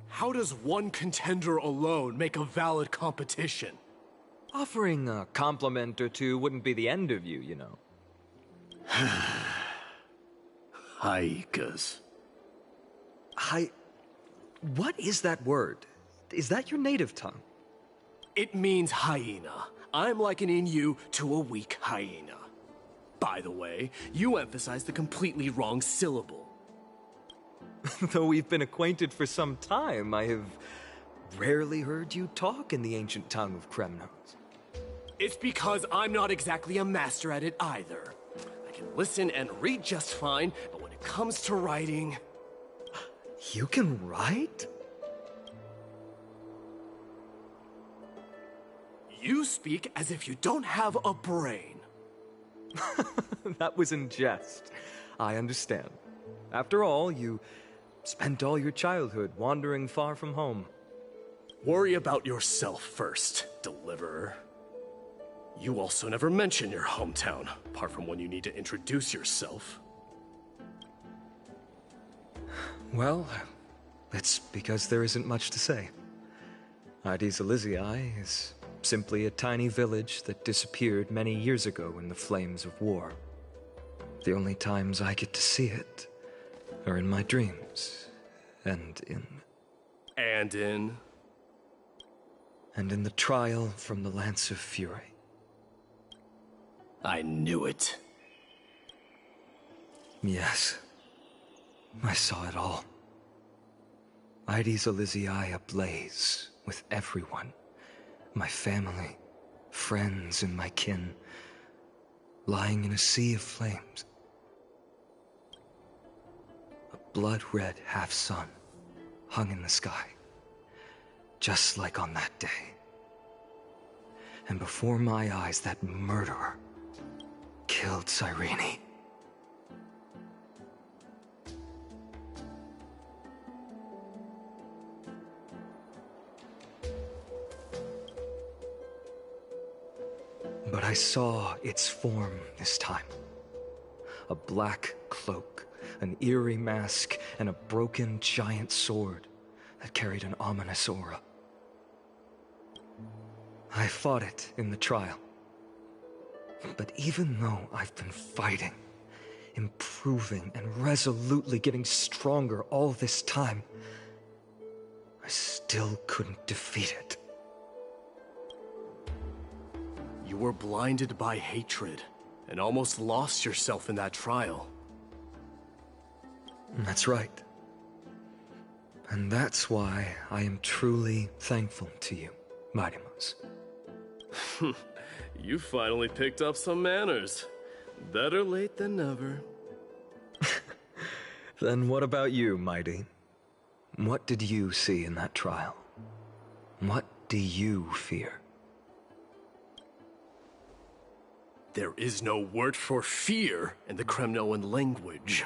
How does one contender alone make a valid competition? Offering a compliment or two wouldn't be the end of you, you know. Haikas. What is that word? Is that your native tongue? It means hyena. I'm likening you to a weak hyena. By the way, you emphasize the completely wrong syllable. Though we've been acquainted for some time, I have rarely heard you talk in the ancient tongue of Kremnos. It's because I'm not exactly a master at it either. I can listen and read just fine, but when it comes to writing... You can write? You speak as if you don't have a brain. That was in jest. I understand. After all, you spent all your childhood wandering far from home. Worry about yourself first, Deliverer. You also never mention your hometown, apart from when you need to introduce yourself. Well, it's because there isn't much to say. Ides Elysiae is simply a tiny village that disappeared many years ago in the flames of war. The only times I get to see it are in my dreams, and in the trial from the Lance of Fury. I knew it. Yes, I saw it all. Ides Elysiae ablaze with everyone. My family, friends, and my kin. lying in a sea of flames. A blood-red half-sun hung in the sky, just like on that day. And before my eyes, that murderer killed Cyrene. But I saw its form this time. A black cloak, an eerie mask, and a broken giant sword that carried an ominous aura. I fought it in the trial. But even though I've been fighting, improving, and resolutely getting stronger all this time, I still couldn't defeat it. You were blinded by hatred, and almost lost yourself in that trial. That's right. And that's why I am truly thankful to you, Marimus. You finally picked up some manners. Better late than never. Then what about you, Mighty? What did you see in that trial? What do you fear? There is no word for fear in the Kremnoan language.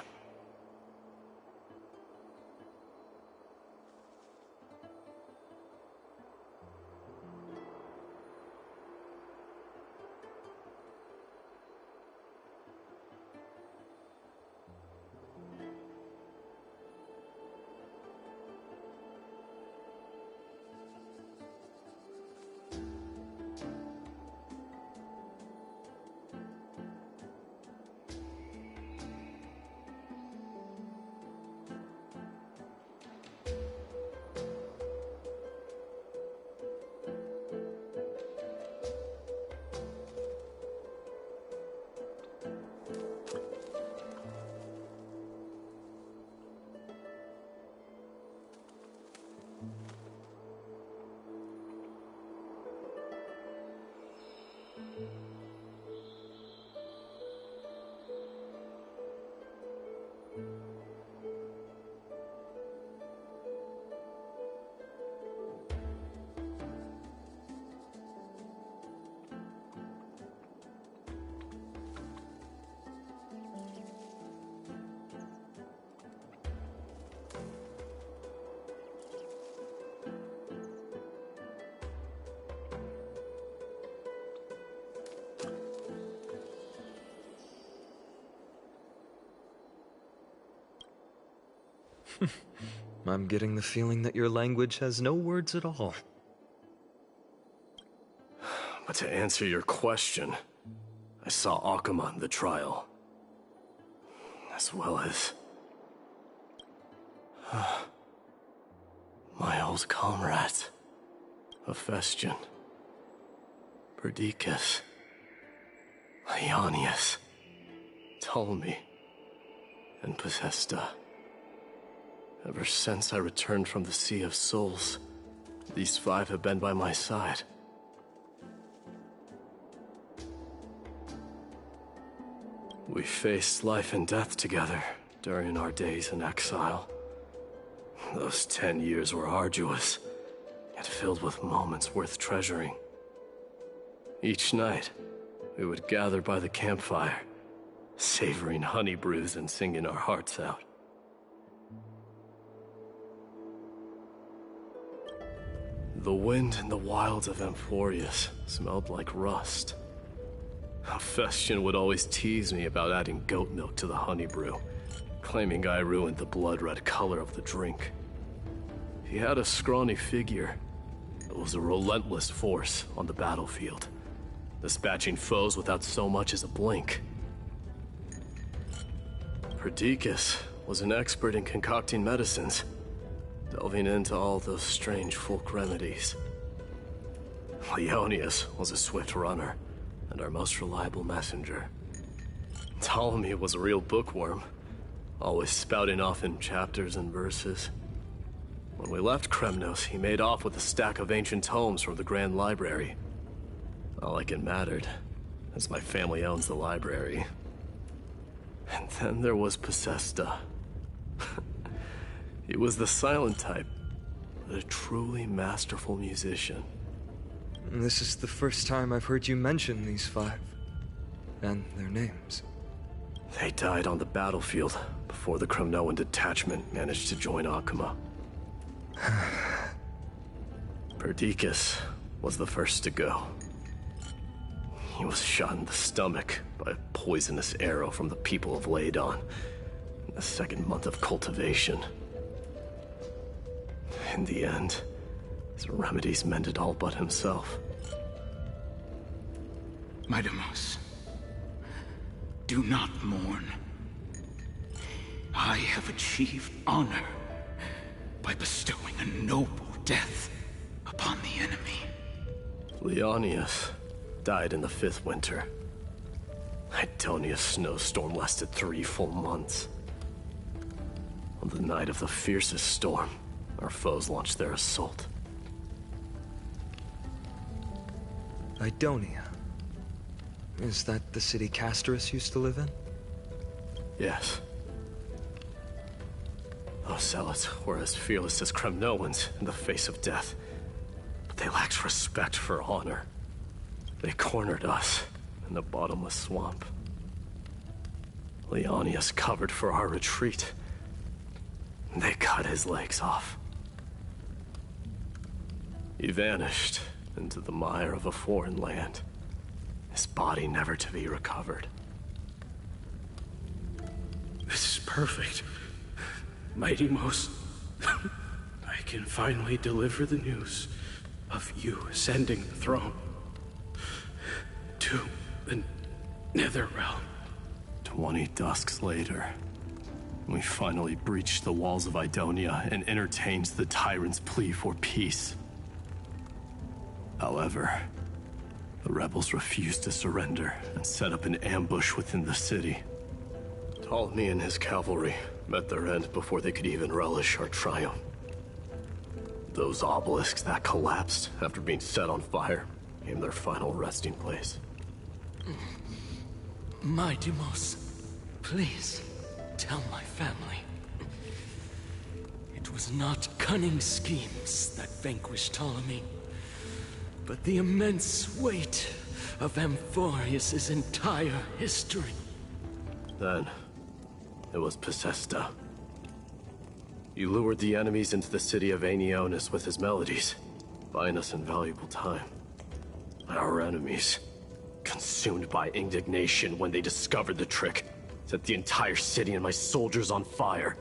I'm getting the feeling that your language has no words at all. But to answer your question, I saw Akuma in the trial. As well as... my old comrades. Hephaestion. Perdiccas. Ionius. Ptolemy. And Possesta. Ever since I returned from the Sea of Souls, these 5 have been by my side. We faced life and death together during our days in exile. Those 10 years were arduous, yet filled with moments worth treasuring. Each night, we would gather by the campfire, savoring honey brews and singing our hearts out. The wind in the wilds of Amphoreus smelled like rust. Hephaestion would always tease me about adding goat milk to the honey brew, claiming I ruined the blood-red color of the drink. He had a scrawny figure, but was a relentless force on the battlefield, dispatching foes without so much as a blink. Perdiccas was an expert in concocting medicines, delving into all those strange folk remedies. Ionius was a swift runner, and our most reliable messenger. Ptolemy was a real bookworm, always spouting off in chapters and verses. When we left Kremnos, he made off with a stack of ancient tomes from the Grand Library. Not like it mattered. as my family owns the library. And then there was Possesta. He was the silent type, but a truly masterful musician. This is the first time I've heard you mention these 5. And their names. They died on the battlefield before the Kremnoan detachment managed to join Akuma. Perdiccas was the first to go. He was shot in the stomach by a poisonous arrow from the people of Ladon in the 2nd month of cultivation. In the end, his remedies mended all but himself. Midamos, do not mourn. I have achieved honor by bestowing a noble death upon the enemy. Leonius died in the 5th winter. Idonia's snowstorm lasted 3 full months. On the night of the fiercest storm, our foes launched their assault. Idonia. Is that the city Castorus used to live in? Yes. Those zealots were as fearless as Kremnoans in the face of death. But they lacked respect for honor. They cornered us in the bottomless swamp. Leonius covered for our retreat. They cut his legs off. He vanished into the mire of a foreign land, his body never to be recovered. This is perfect. Mighty Most, I can finally deliver the news of you ascending the throne to the Netherrealm. 20 dusks later, we finally breached the walls of Idonia and entertained the tyrant's plea for peace. However, the rebels refused to surrender and set up an ambush within the city. Ptolemy and his cavalry met their end before they could even relish our triumph. Those obelisks that collapsed after being set on fire became their final resting place. Midamos, please tell my family. It was not cunning schemes that vanquished Ptolemy, but the immense weight of Amphoreus' entire history. Then, it was Possesta. He lured the enemies into the city of Aenionis with his melodies, buying us invaluable time. Our enemies, consumed by indignation when they discovered the trick, set the entire city and my soldiers on fire.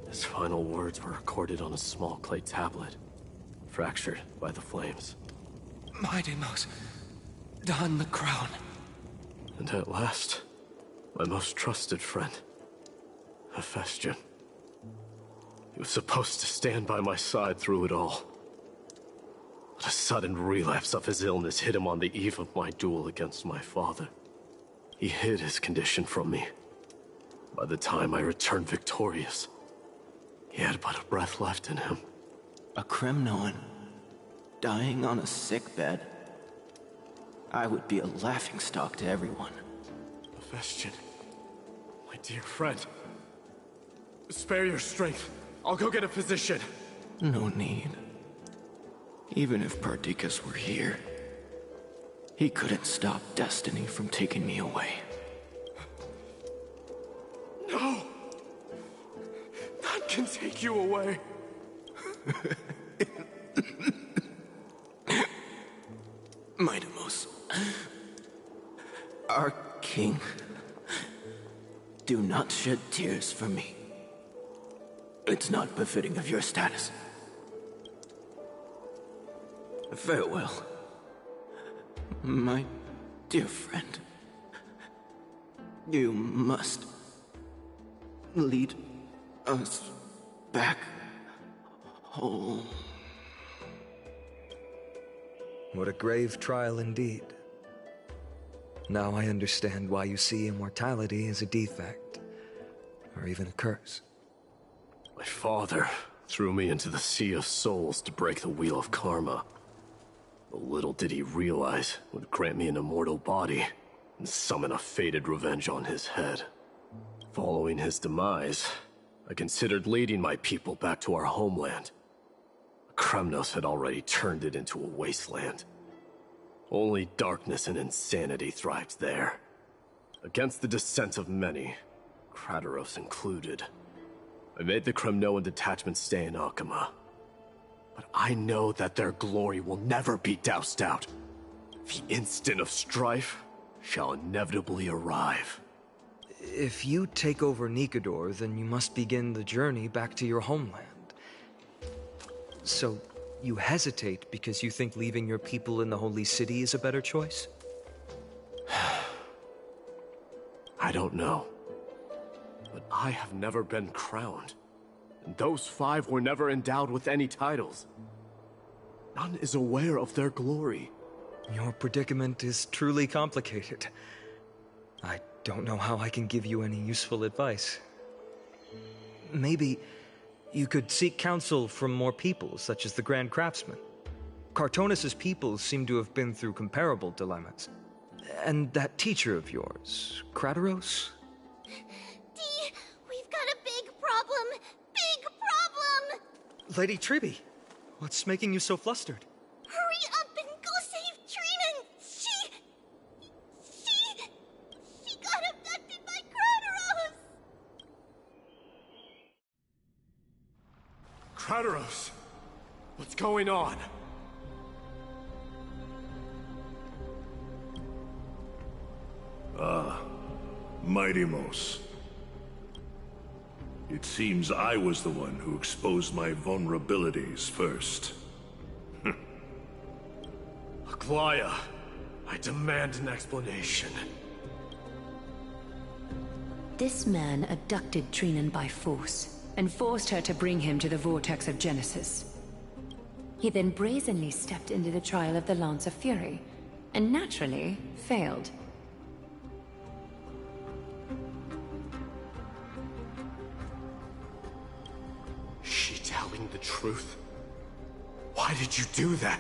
His final words were recorded on a small clay tablet, fractured by the flames. Midamos, don the crown. And at last, my most trusted friend, Hephaestion. He was supposed to stand by my side through it all. But a sudden relapse of his illness hit him on the eve of my duel against my father. He hid his condition from me. By the time I returned victorious, he had but a breath left in him. A Kremnoan, dying on a sickbed. I would be a laughingstock to everyone. Hephaestion, my dear friend. Spare your strength. I'll go get a physician. No need. Even if Perdiccas were here, he couldn't stop destiny from taking me away. No! None can take you away. Midamos, our king, do not shed tears for me. It's not befitting of your status. Farewell, my dear friend. You must lead us back home. What a grave trial indeed. Now I understand why you see immortality as a defect, or even a curse. My father threw me into the sea of souls to break the wheel of karma. But little did he realize would grant me an immortal body and summon a fated revenge on his head. Following his demise, I considered leading my people back to our homeland. Kremnos had already turned it into a wasteland. Only darkness and insanity thrived there. Against the dissent of many, Krateros included. I made the Kremnoan detachment stay in Akama. But I know that their glory will never be doused out. The instant of strife shall inevitably arrive. If you take over Nikador, then you must begin the journey back to your homeland. So, you hesitate because you think leaving your people in the Holy City is a better choice? I don't know. But I have never been crowned. And those 5 were never endowed with any titles. None is aware of their glory. Your predicament is truly complicated. I don't know how I can give you any useful advice. Maybe you could seek counsel from more people, such as the Grand Craftsman. Cartonis' people seem to have been through comparable dilemmas. And that teacher of yours, Krateros? Dee, we've got a big problem! Big problem! Lady Triby, what's making you so flustered? Hurry up and go save Trinan! She got abducted by Krateros! Krateros! What's going on? Mighty-Mos. It seems I was the one who exposed my vulnerabilities first. Aglaya, I demand an explanation. This man abducted Trinan by force and forced her to bring him to the vortex of Genesis. He then brazenly stepped into the trial of the Lance of Fury, and naturally failed. She telling the truth? Why did you do that?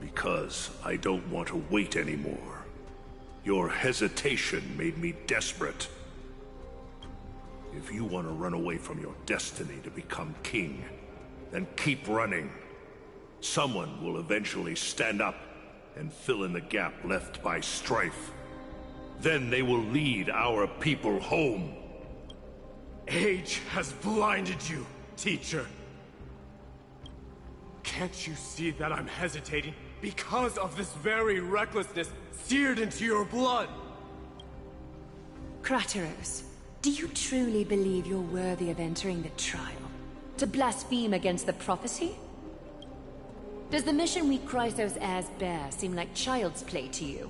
Because I don't want to wait anymore. Your hesitation made me desperate. If you want to run away from your destiny to become king, then keep running. Someone will eventually stand up and fill in the gap left by strife. Then they will lead our people home. Age has blinded you, teacher. Can't you see that I'm hesitating because of this very recklessness seared into your blood? Krateros, do you truly believe you're worthy of entering the trial? To blaspheme against the prophecy? Does the mission we Chrysos heirs bear seem like child's play to you?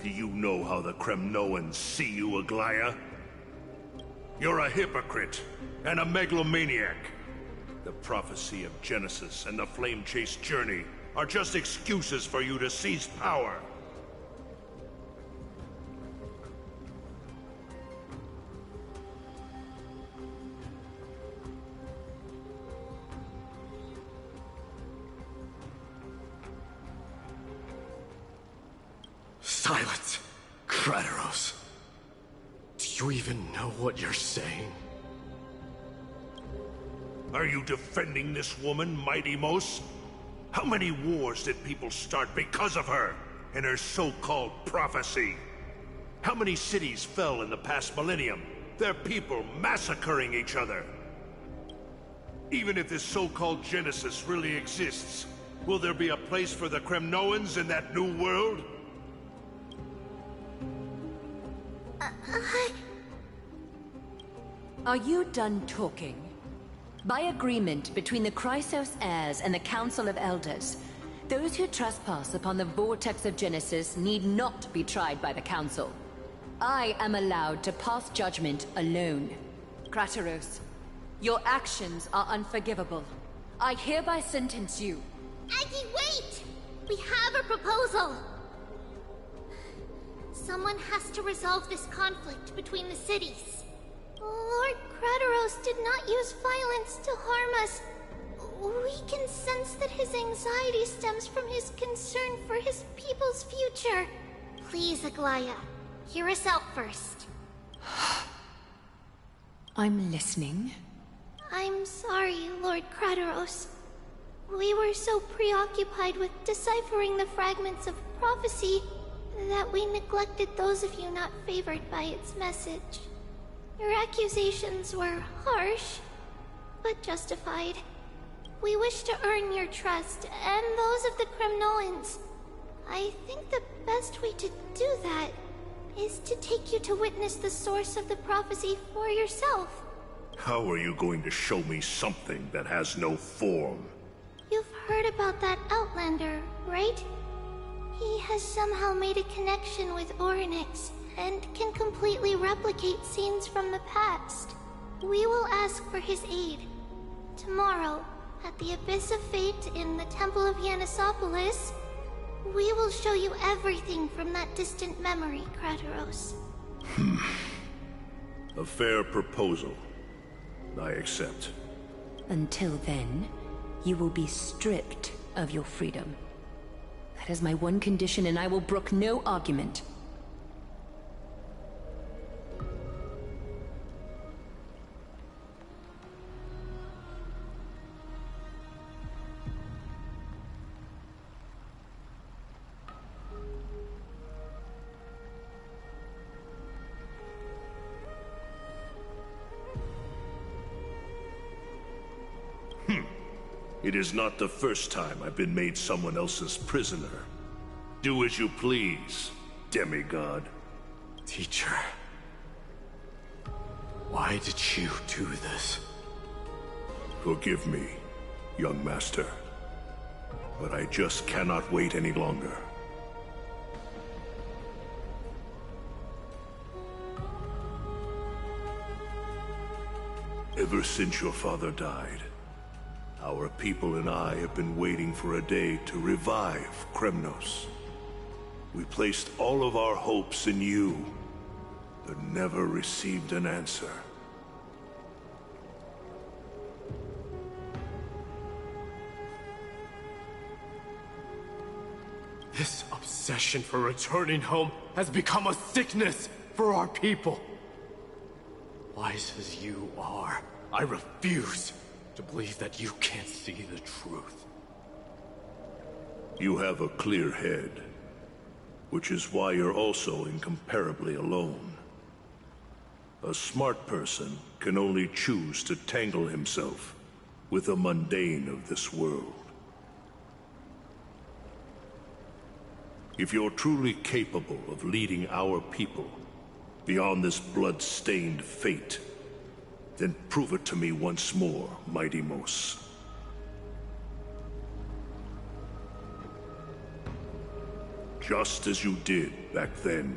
Do you know how the Kremnoans see you, Aglaya? You're a hypocrite and a megalomaniac. The prophecy of Genesis and the Flame Chase journey are just excuses for you to seize power. Silence, Krateros. Do you even know what you're saying? Are you defending this woman, Mighty-Mos? How many wars did people start because of her and her so-called prophecy? How many cities fell in the past millennium? Their people massacring each other. Even if this so-called Genesis really exists, will there be a place for the Kremnoans in that new world? Are you done talking? By agreement between the Chrysos heirs and the Council of Elders, those who trespass upon the vortex of Genesis need not be tried by the Council. I am allowed to pass judgment alone. Krateros, your actions are unforgivable. I hereby sentence you. Aggie, wait! We have a proposal! Someone has to resolve this conflict between the cities. Lord Krateros did not use violence to harm us. We can sense that his anxiety stems from his concern for his people's future. Please, Aglaya, hear us out first. I'm listening. I'm sorry, Lord Krateros. We were so preoccupied with deciphering the fragments of prophecy that we neglected those of you not favored by its message. Your accusations were harsh, but justified. We wish to earn your trust, and those of the Kremnoans. I think the best way to do that is to take you to witness the source of the prophecy for yourself. How are you going to show me something that has no form? You've heard about that Outlander, right? He has somehow made a connection with Orynyx and can completely replicate scenes from the past. We will ask for his aid. Tomorrow, at the Abyss of Fate in the Temple of Yanisopolis, we will show you everything from that distant memory, Krateros. A fair proposal. I accept. Until then, you will be stripped of your freedom. That is my one condition, and I will brook no argument. It is not the first time I've been made someone else's prisoner. Do as you please, demigod. Teacher, why did you do this? Forgive me, young master. But I just cannot wait any longer. Ever since your father died, our people and I have been waiting for a day to revive Kremnos. We placed all of our hopes in you, but never received an answer. This obsession for returning home has become a sickness for our people. Wise as you are, I refuse to believe that you can't see the truth. You have a clear head, which is why you're also incomparably alone. A smart person can only choose to tangle himself with the mundane of this world. If you're truly capable of leading our people beyond this blood-stained fate, then prove it to me once more, Mighty Mos. Just as you did back then.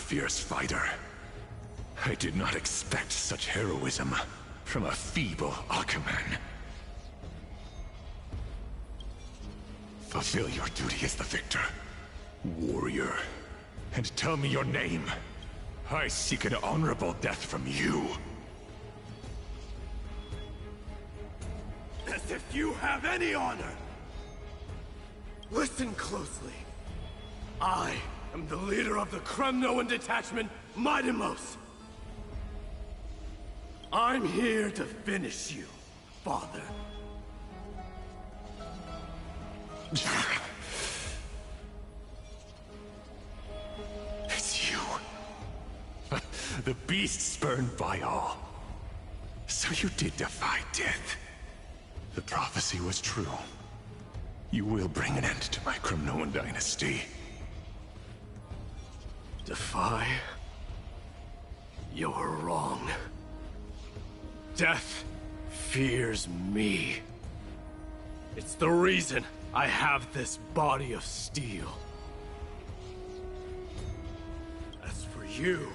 Fierce fighter. I did not expect such heroism from a feeble Alchemon. Fulfill your duty as the victor, warrior, and tell me your name. I seek an honorable death from you. As if you have any honor! Listen closely. I am the leader of the Kremnoan detachment, Mighty Mos. I'm here to finish you, Father. It's you. The beast spurned by all. So you did defy death. The prophecy was true. You will bring an end to my Kremnoan dynasty. Defy? You're wrong. Death fears me. It's the reason I have this body of steel. As for you,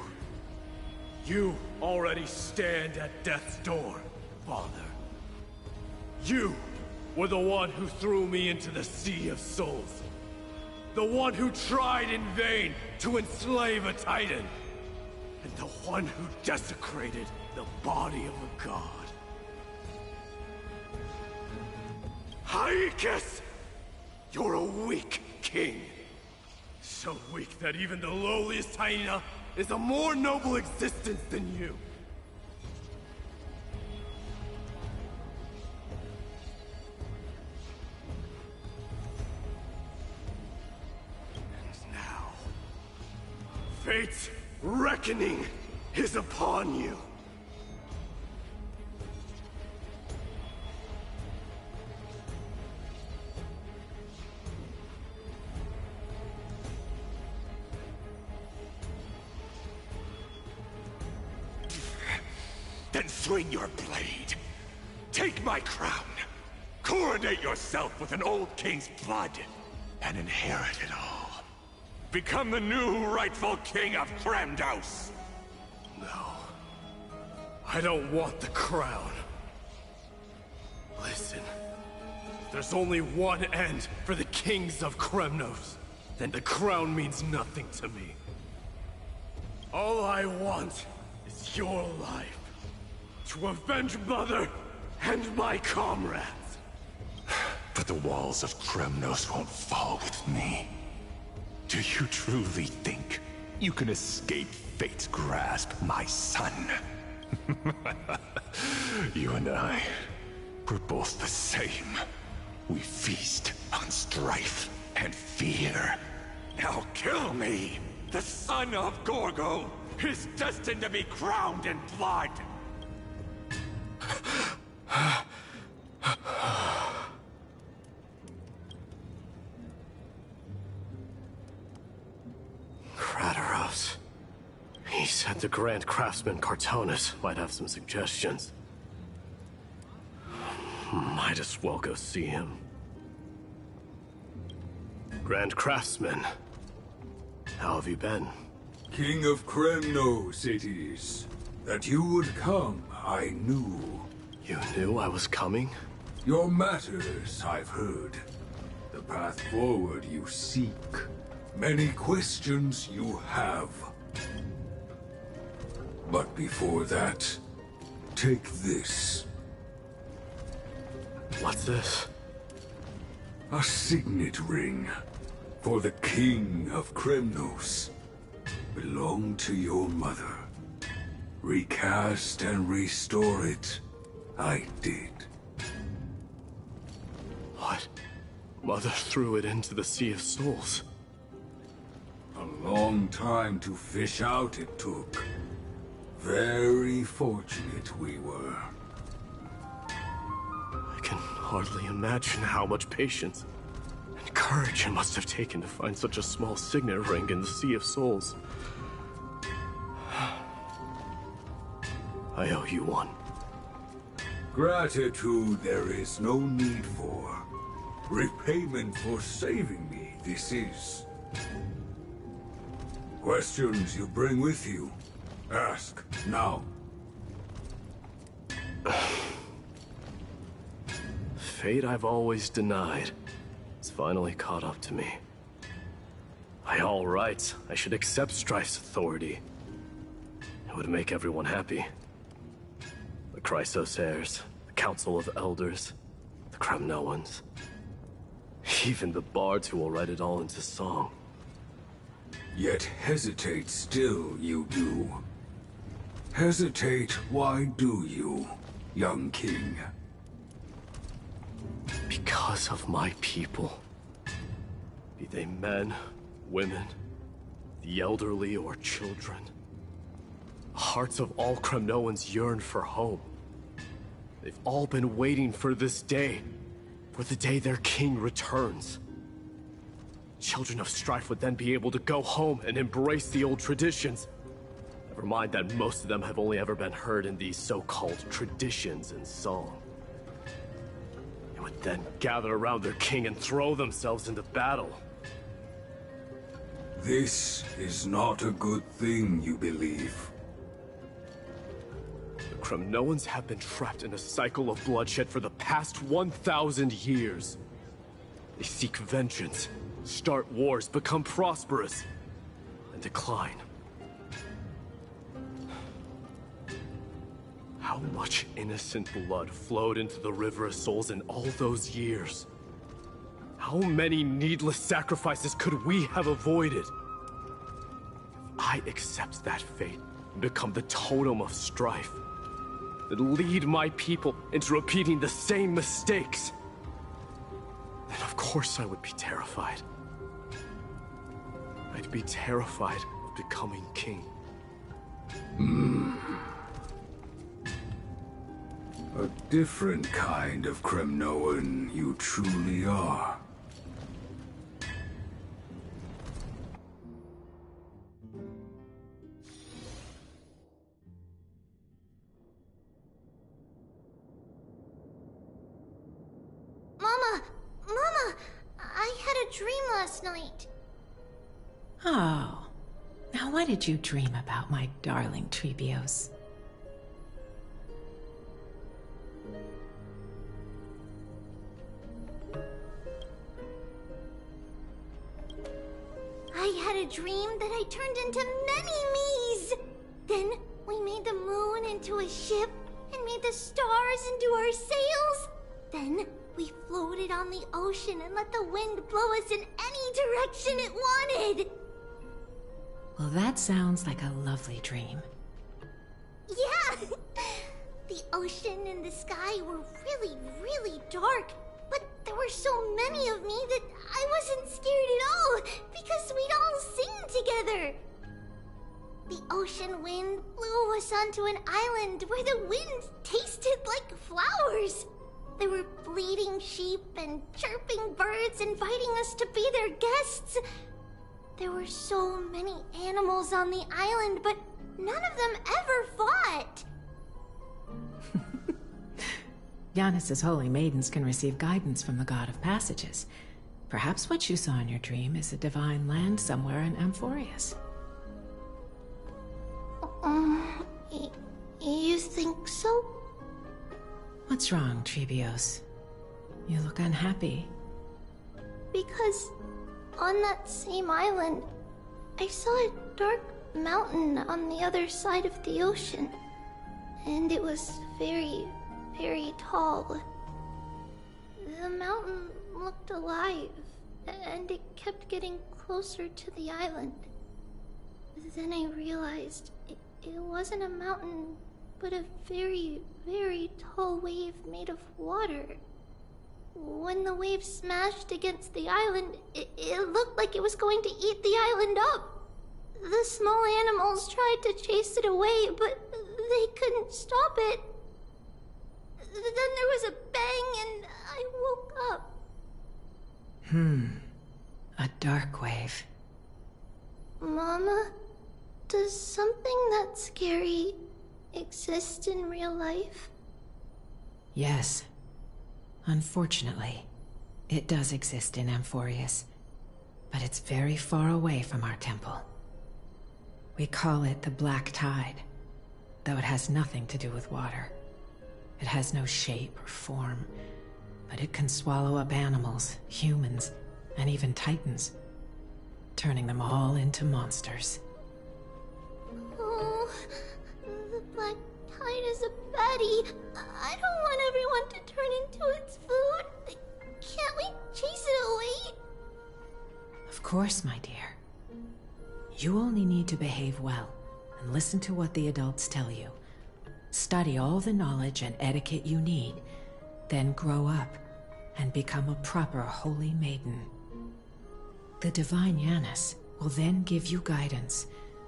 You already stand at death's door, Father. You were the one who threw me into the Sea of Souls. The one who tried in vain to enslave a Titan. And the one who desecrated the body of a god. Aicus! You're a weak king. So weak that even the lowliest hyena is a more noble existence than you. And now, fate's reckoning is upon you. Then swing your blade. Take my crown. Coronate yourself with an old king's blood. And inherit it all. Become the new rightful king of Kremnos. No. I don't want the crown. Listen. There's only one end for the kings of Kremnos. Then the crown means nothing to me. All I want is your life. To avenge Mother and my comrades. But the walls of Kremnos won't fall with me. Do you truly think you can escape fate's grasp, my son? You and I, we're both the same. We feast on strife and fear. Now kill me! The son of Gorgo is destined to be crowned in blood! Kratos. He said the Grand Craftsman Cartonus might have some suggestions. Might as well go see him. Grand Craftsman, how have you been? King of Kremnos it is. That you would come, I knew. You knew I was coming? Your matters, I've heard. The path forward you seek. Many questions you have. But before that, take this. What's this? A signet ring. For the King of Kremnos. Belonged to your mother. Recast and restore it. I did. What? Mother threw it into the Sea of Souls. A long time to fish out it took. Very fortunate we were. I can hardly imagine how much patience and courage it must have taken to find such a small signet ring in the Sea of Souls. I owe you one. Gratitude there is no need for. Repayment for saving me, this is. Questions you bring with you? Ask, now. Fate I've always denied. It's finally caught up to me. By all rights, I should accept Strife's authority. It would make everyone happy. The Chrysos heirs, the Council of Elders, the Kremnoans. Even the bards who will write it all into song. Yet hesitate still you do. Hesitate, why do you, young king? Because of my people. Be they men, women, the elderly or children. The hearts of all Kremnoans yearn for home. They've all been waiting for this day. For the day their king returns. Children of Strife would then be able to go home and embrace the old traditions. Never mind that most of them have only ever been heard in these so-called traditions and song. They would then gather around their king and throw themselves into battle. This is not a good thing, you believe. Kremnoans have been trapped in a cycle of bloodshed for the past 1,000 years. They seek vengeance, start wars, become prosperous, and decline. How much innocent blood flowed into the River of Souls in all those years? How many needless sacrifices could we have avoided? If I accept that fate and become the totem of strife, then lead my people into repeating the same mistakes, then of course I would be terrified. I'd be terrified of becoming king. A different kind of Kremnoan you truly are. Mama, I had a dream last night. Oh. Now what did you dream about, my darling Trebios? I had a dream that I turned into many me's. Then we made the moon into a ship and made the stars into our sails. Then we floated on the ocean and let the wind blow us in any direction it wanted. Well, that sounds like a lovely dream. Yeah! The ocean and the sky were really, really dark. But there were so many of me that I wasn't scared at all, because we'd all sing together. The ocean wind blew us onto an island where the wind tasted like flowers. There were bleating sheep and chirping birds inviting us to be their guests. There were so many animals on the island, but none of them ever fought. Yanis's holy maidens can receive guidance from the God of Passages. Perhaps what you saw in your dream is a divine land somewhere in Amphoreus. You think so? What's wrong, Trebios? You look unhappy. Because on that same island, I saw a dark mountain on the other side of the ocean. And it was very, very tall. The mountain looked alive, and it kept getting closer to the island. Then I realized it wasn't a mountain, but a very, very tall wave made of water. When the wave smashed against the island, it looked like it was going to eat the island up. The small animals tried to chase it away, but they couldn't stop it. Then there was a bang and I woke up. A dark wave. Mama, does something that scary exist in real life? Yes. Unfortunately, it does exist in Amphoreus, but it's very far away from our temple. We call it the Black Tide, though it has nothing to do with water. It has no shape or form, but it can swallow up animals, humans, and even titans, turning them all into monsters. Oh, the Black Tide is a baddie. I don't want everyone to turn into its food. Can't we chase it away? Of course, my dear. You only need to behave well and listen to what the adults tell you. Study all the knowledge and etiquette you need, then grow up and become a proper holy maiden. The divine Yanis will then give you guidance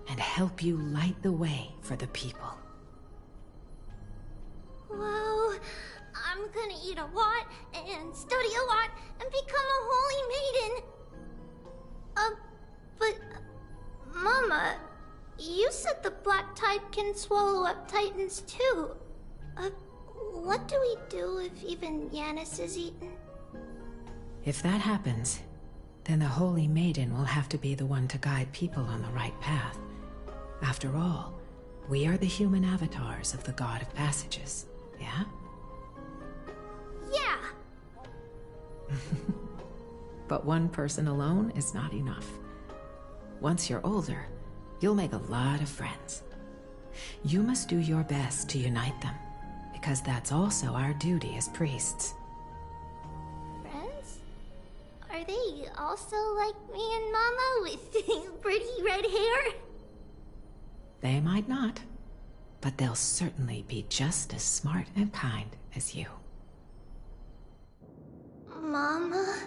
and help you light the way for the people. Wow, I'm gonna eat a lot and study a lot and become a holy maiden. But Mama, you said the Black Tide can swallow up titans too. What do we do if even Yanis is eaten? If that happens, then the Holy Maiden will have to be the one to guide people on the right path. After all, We are the human avatars of the God of Passages, yeah? Yeah! But one person alone is not enough. Once you're older, you'll make a lot of friends. You must do your best to unite them, because that's also our duty as priests. Friends? Are they also like me and Mama with pretty red hair? They might not, but they'll certainly be just as smart and kind as you. Mama?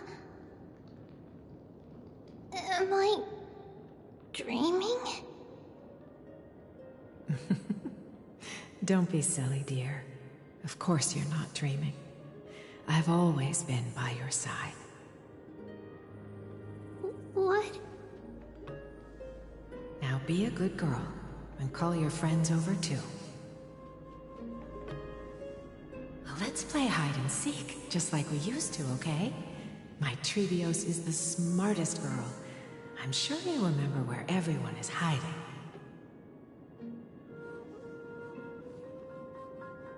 Am I dreaming? Don't be silly, dear. Of course you're not dreaming. I've always been by your side. What? Now be a good girl, and call your friends over too. Well, let's play hide and seek, just like we used to, okay? My Trebios is the smartest girl. I'm sure you remember where everyone is hiding.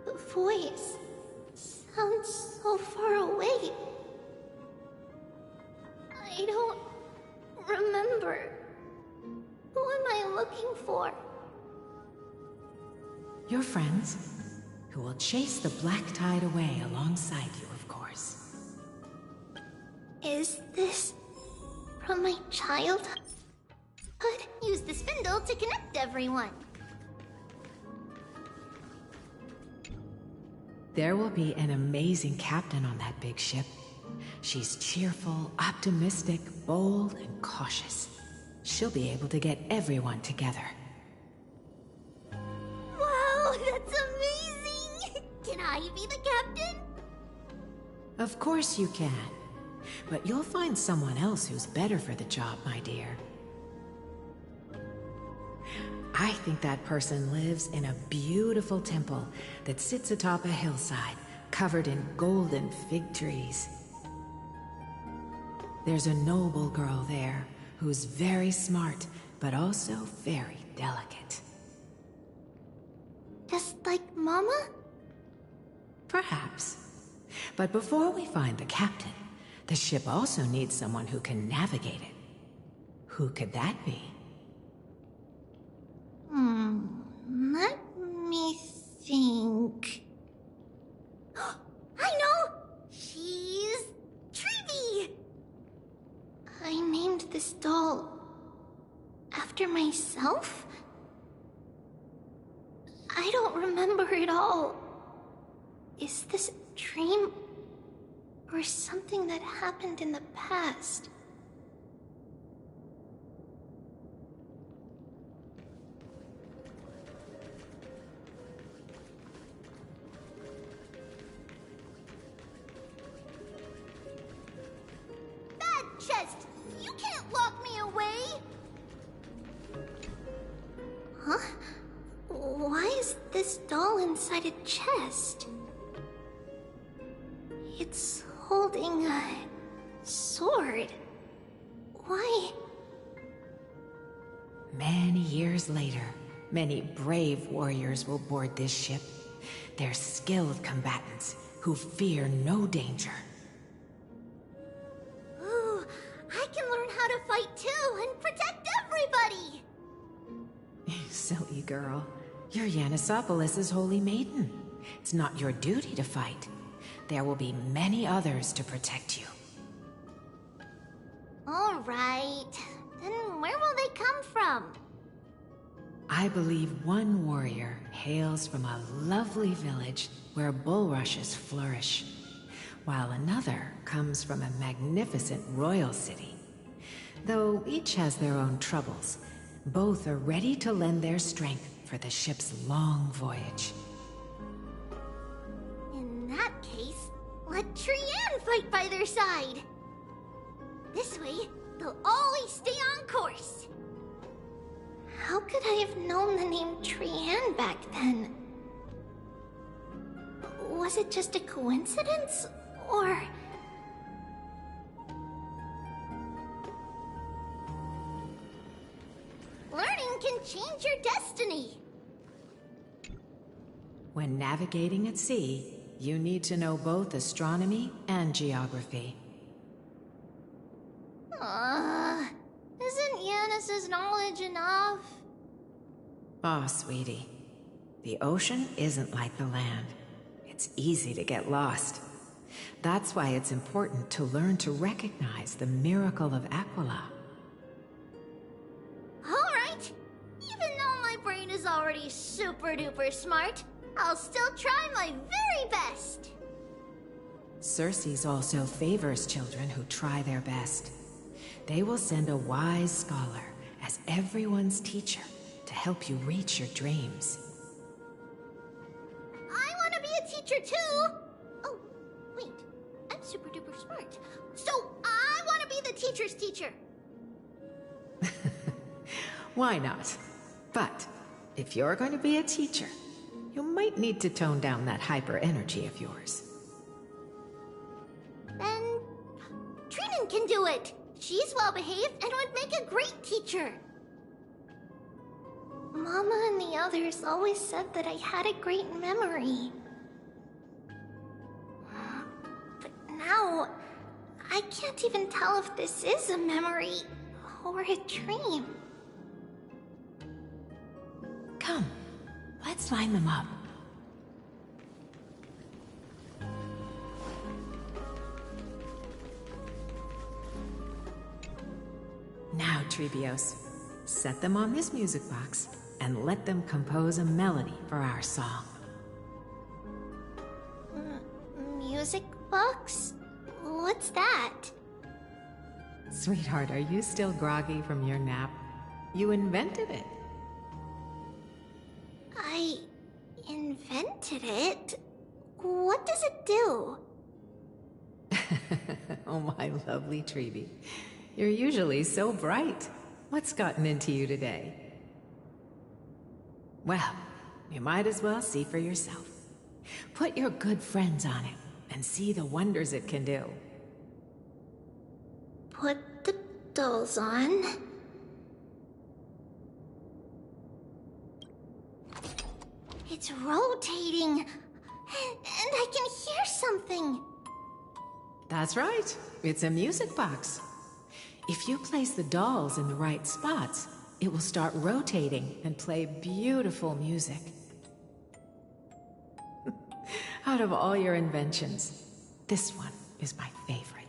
The voice sounds so far away. I don't remember. Who am I looking for? Your friends, who will chase the black tide away alongside you, of course. Is this from my childhood? Use the spindle to connect everyone. There will be an amazing captain on that big ship. She's cheerful, optimistic, bold, and cautious. She'll be able to get everyone together. Wow, that's amazing! Can I be the captain? Of course you can. But you'll find someone else who's better for the job, my dear. I think that person lives in a beautiful temple that sits atop a hillside, covered in golden fig trees. There's a noble girl there who's very smart, but also very delicate. Just like Mama? Perhaps. But before we find the captain, the ship also needs someone who can navigate it. Who could that be? Let me think. I know! She's Trevi! I named this doll after myself? I don't remember it all. Is this a dream or something that happened in the past? Bad chest! You can't lock me away! Huh? Why is this doll inside a chest? It's holding a sword. Why? Many years later, many brave warriors will board this ship. They're skilled combatants who fear no danger. Ooh, I can learn how to fight too and protect everybody! Silly girl. You're Yanisopoulos' holy maiden. It's not your duty to fight. There will be many others to protect you. All right. Then where will they come from? I believe one warrior hails from a lovely village where bulrushes flourish, while another comes from a magnificent royal city. Though each has their own troubles, both are ready to lend their strength for the ship's long voyage. In that case, let Trian fight by their side. This way, they'll always stay on course. How could I have known the name Trian back then? Was it just a coincidence, or... Learning can change your destiny. When navigating at sea, you need to know both astronomy and geography. Isn't Yanis's knowledge enough? Oh, sweetie. The ocean isn't like the land. It's easy to get lost. That's why it's important to learn to recognize the miracle of Aquila. Alright! Even though my brain is already super duper smart, I'll still try my very best! Circe also favors children who try their best. They will send a wise scholar as everyone's teacher to help you reach your dreams. I want to be a teacher too! Oh, wait. I'm super duper smart. So I want to be the teacher's teacher! Why not? But if you're going to be a teacher, you might need to tone down that hyper energy of yours. Then Trinan can do it! She's well behaved and would make a great teacher! Mama and the others always said that I had a great memory. But now, I can't even tell if this is a memory or a dream. Come, let's line them up. Now, Trebios, set them on this music box and let them compose a melody for our song. Music box? What's that? Sweetheart, are you still groggy from your nap? You invented it. I invented it? What does it do? Oh, my lovely Trebi. You're usually so bright. What's gotten into you today? Well, you might as well see for yourself. Put your good friends on it and see the wonders it can do. Put the dolls on. It's rotating, and I can hear something. That's right. It's a music box. If you place the dolls in the right spots, it will start rotating and play beautiful music. Out of all your inventions, this one is my favorite.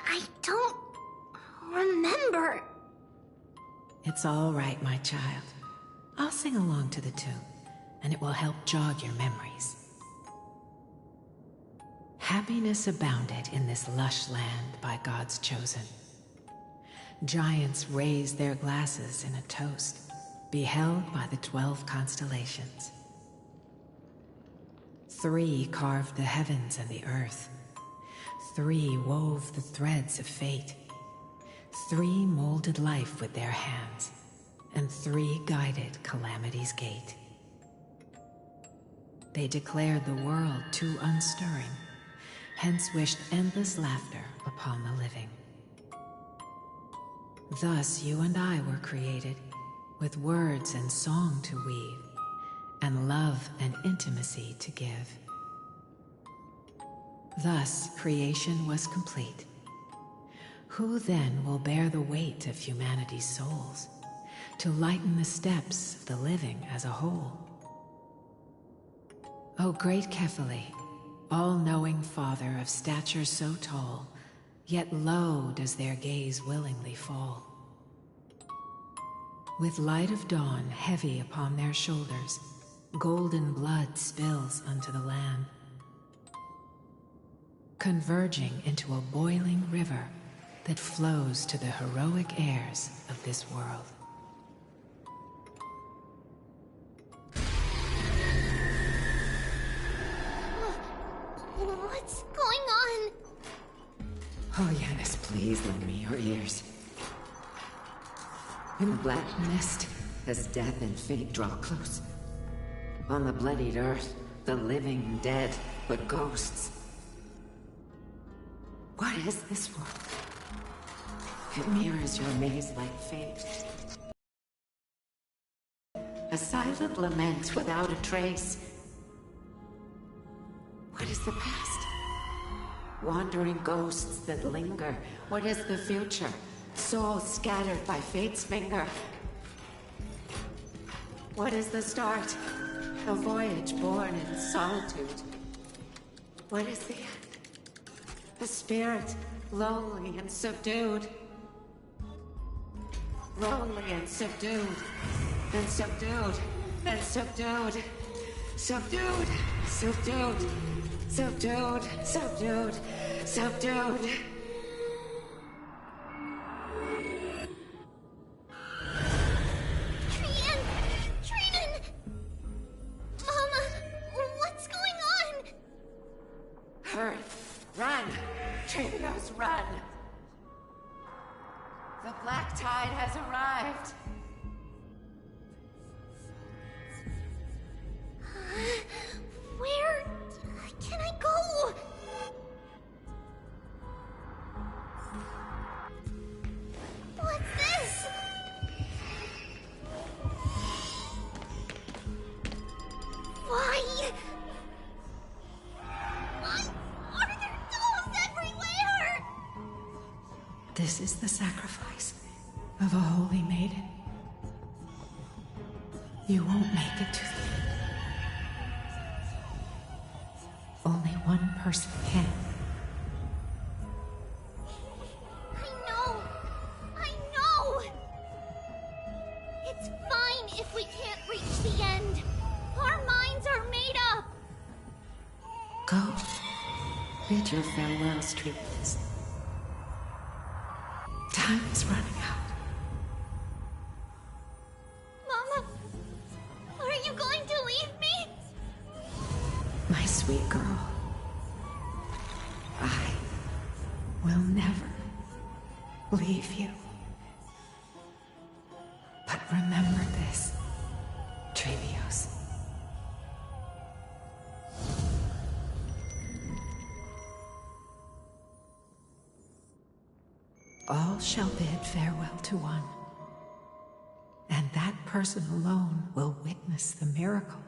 I don't remember. It's all right, my child. I'll sing along to the tune, and it will help jog your memories. Happiness abounded in this lush land by God's chosen. Giants raised their glasses in a toast, beheld by the 12 constellations. 3 carved the heavens and the earth. 3 wove the threads of fate. 3 molded life with their hands, and 3 guided calamity's gate. They declared the world too unstirring, hence wished endless laughter upon the living. Thus you and I were created, with words and song to weave, and love and intimacy to give. Thus creation was complete. Who then will bear the weight of humanity's souls, to lighten the steps of the living as a whole? O great Kephale, all-knowing Father of stature so tall, yet low does their gaze willingly fall. With light of dawn heavy upon their shoulders, golden blood spills unto the land, converging into a boiling river that flows to the heroic heirs of this world. What's going on? Oh, Yanis, please lend me your ears. In the black mist, as death and fate draw close. On the bloodied earth, the living dead, but ghosts. What is this world? It mirrors your maze-like fate. A silent lament without a trace. What is the past? Wandering ghosts that linger. What is the future? Souls scattered by fate's finger. What is the start? A voyage born in solitude. What is the end? A spirit, lonely and subdued. Lonely and subdued. Then subdued. Then subdued. Subdued. Subdued. Subdued. Subdued. Subdued. Hurry! Run! Trivios, run! The black tide has arrived! Where can I go? What's this? Why? Are there dolls everywhere? This is the sacrifice of a holy maiden. You won't make it to the end. Only one person can. I know! It's fine if we can't reach the end. Our minds are made up. Go. Bid your farewells, Trivius. Time is running out. Mama, are you going to leave me? My sweet girl. I will never leave you. But remember this, Trevios. All shall bid farewell to one, and that person alone will witness the miracle.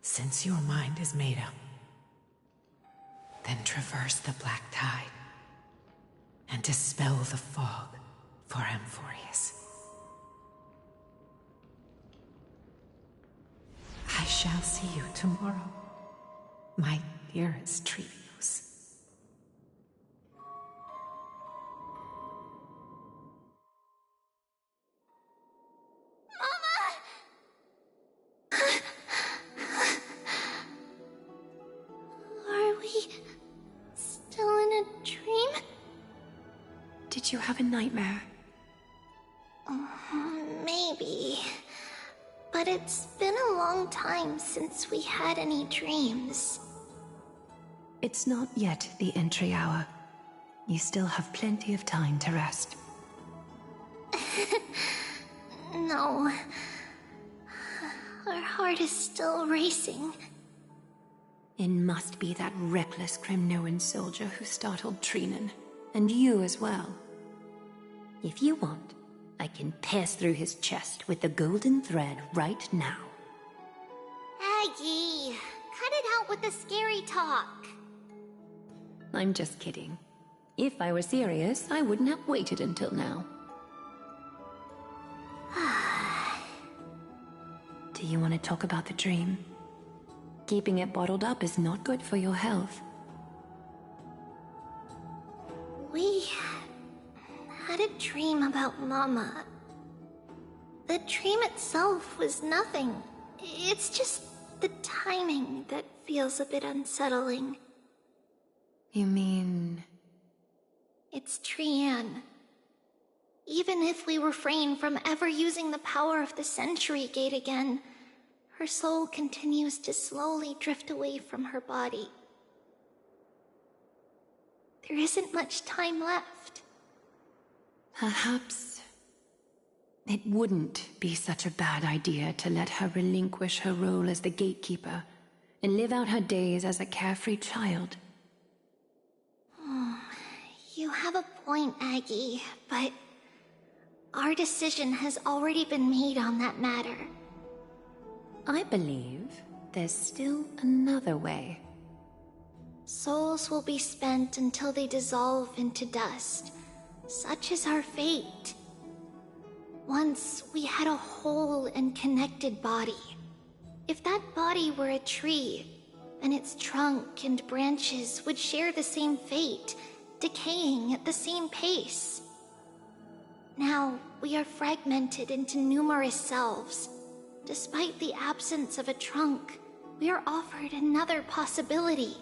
Since your mind is made up, then traverse the black tide and dispel the fog for Amphoreus. I shall see you tomorrow, my dearest Trevios. Are we still in a dream? Did you have a nightmare? Maybe. But it's been a long time since we had any dreams. It's not yet the entry hour. You still have plenty of time to rest. No. Our heart is still racing. It must be that reckless Kremnoan soldier who startled Trinan. And you as well. If you want, I can pass through his chest with the golden thread right now. Aggie, cut it out with the scary talk. I'm just kidding. If I were serious, I wouldn't have waited until now. Do you want to talk about the dream? Keeping it bottled up is not good for your health. We had a dream about Mama. The dream itself was nothing. It's just the timing that feels a bit unsettling. You mean... It's Trian. Even if we refrain from ever using the power of the Century Gate again, her soul continues to slowly drift away from her body. There isn't much time left. Perhaps it wouldn't be such a bad idea to let her relinquish her role as the gatekeeper and live out her days as a carefree child. You have a point, Aggie, but our decision has already been made on that matter. I believe there's still another way. Souls will be spent until they dissolve into dust. Such is our fate. Once we had a whole and connected body. If that body were a tree, then its trunk and branches would share the same fate, decaying at the same pace. Now, we are fragmented into numerous selves. Despite the absence of a trunk, we are offered another possibility.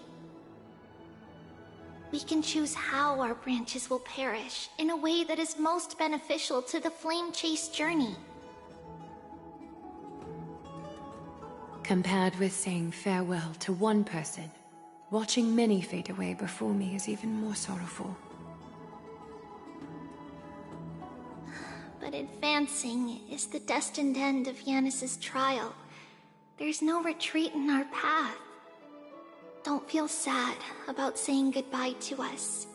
We can choose how our branches will perish in a way that is most beneficial to the Flame Chase journey. Compared with saying farewell to one person, watching many fade away before me is even more sorrowful. But advancing is the destined end of Yanis's trial. There's no retreat in our path. Don't feel sad about saying goodbye to us.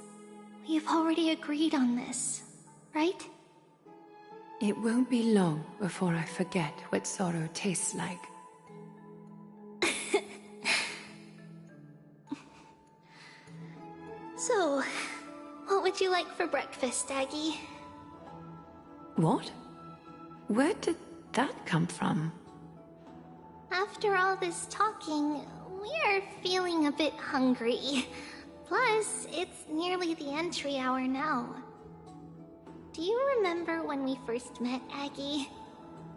We've already agreed on this, right? It won't be long before I forget what sorrow tastes like. So, what would you like for breakfast, Aggie? What? Where did that come from? After all this talking, we are feeling a bit hungry. Plus, it's nearly the entry hour now. Do you remember when we first met, Aggie?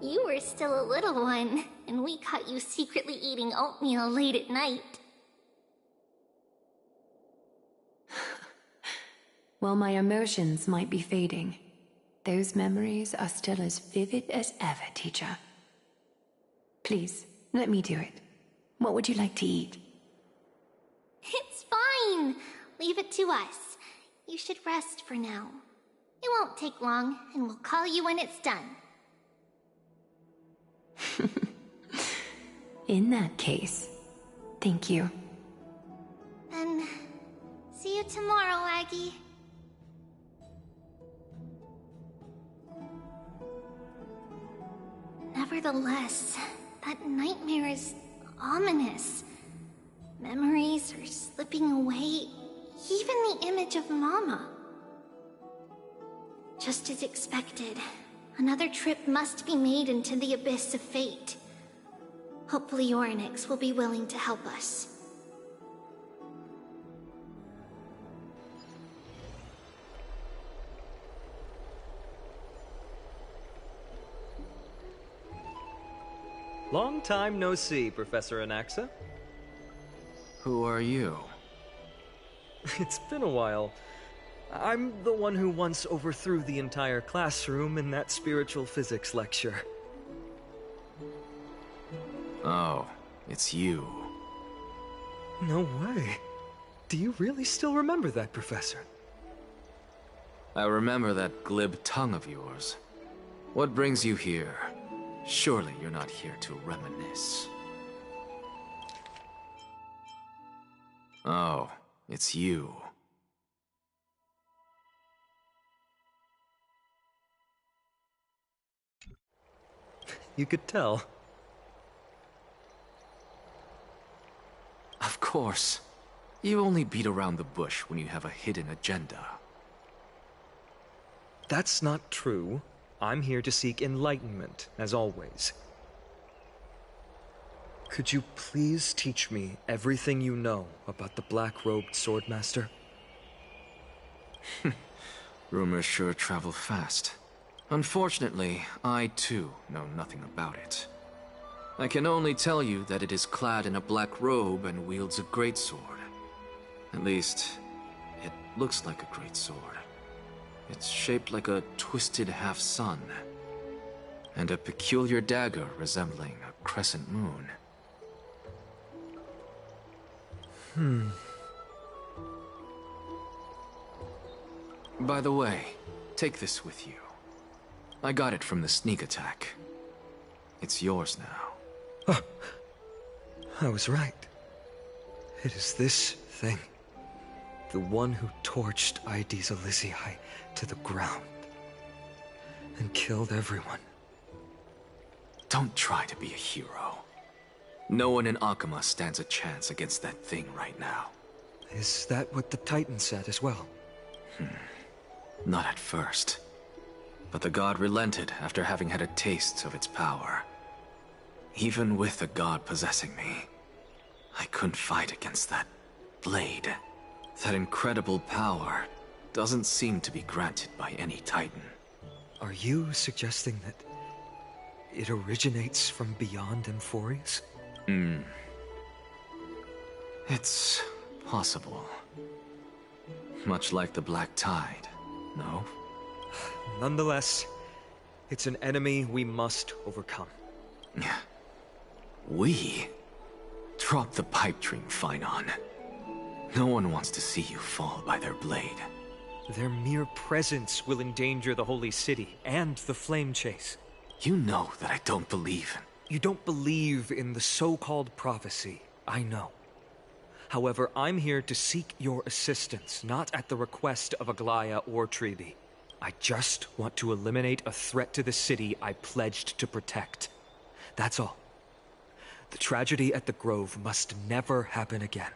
You were still a little one, and we caught you secretly eating oatmeal late at night. While my emotions might be fading, those memories are still as vivid as ever, teacher. Please, let me do it. What would you like to eat? It's fine! Leave it to us. You should rest for now. It won't take long, and we'll call you when it's done. In that case, thank you. Then, see you tomorrow, Aggie. Nevertheless, that nightmare is ominous. Memories are slipping away, even the image of Mama. Just as expected, another trip must be made into the abyss of fate. Hopefully Orynyx will be willing to help us. Long time no see, Professor Anaxa. Who are you? It's been a while. I'm the one who once overthrew the entire classroom in that spiritual physics lecture. Oh, it's you. No way. Do you really still remember that, Professor? I remember that glib tongue of yours. What brings you here? Surely you're not here to reminisce. Oh, it's you. You could tell. Of course. You only beat around the bush when you have a hidden agenda. That's not true. I'm here to seek enlightenment, as always. Could you please teach me everything you know about the black-robed swordmaster? Rumors sure travel fast. Unfortunately, I too know nothing about it. I can only tell you that it is clad in a black robe and wields a greatsword. At least, it looks like a greatsword. It's shaped like a twisted half-sun, and a peculiar dagger resembling a crescent moon. By the way, take this with you. I got it from the sneak attack. It's yours now. I was right. It is this thing. The one who torched Aedes Elysiae to the ground. and killed everyone. Don't try to be a hero. No one in Akama stands a chance against that thing right now. Is that what the Titan said as well? Not at first. But the god relented after having had a taste of its power. Even with the god possessing me, I couldn't fight against that blade. That incredible power doesn't seem to be granted by any Titan. Are you suggesting that it originates from beyond Amphoreus? It's possible. Much like the Black Tide, no? Nonetheless, it's an enemy we must overcome. We? Drop the pipe dream, Finon. No one wants to see you fall by their blade. Their mere presence will endanger the Holy City and the Flame Chase. You know that I don't believe in... You don't believe in the so-called prophecy, I know. However, I'm here to seek your assistance, not at the request of Aglaya or Treeby. I just want to eliminate a threat to the city I pledged to protect. That's all. The tragedy at the Grove must never happen again.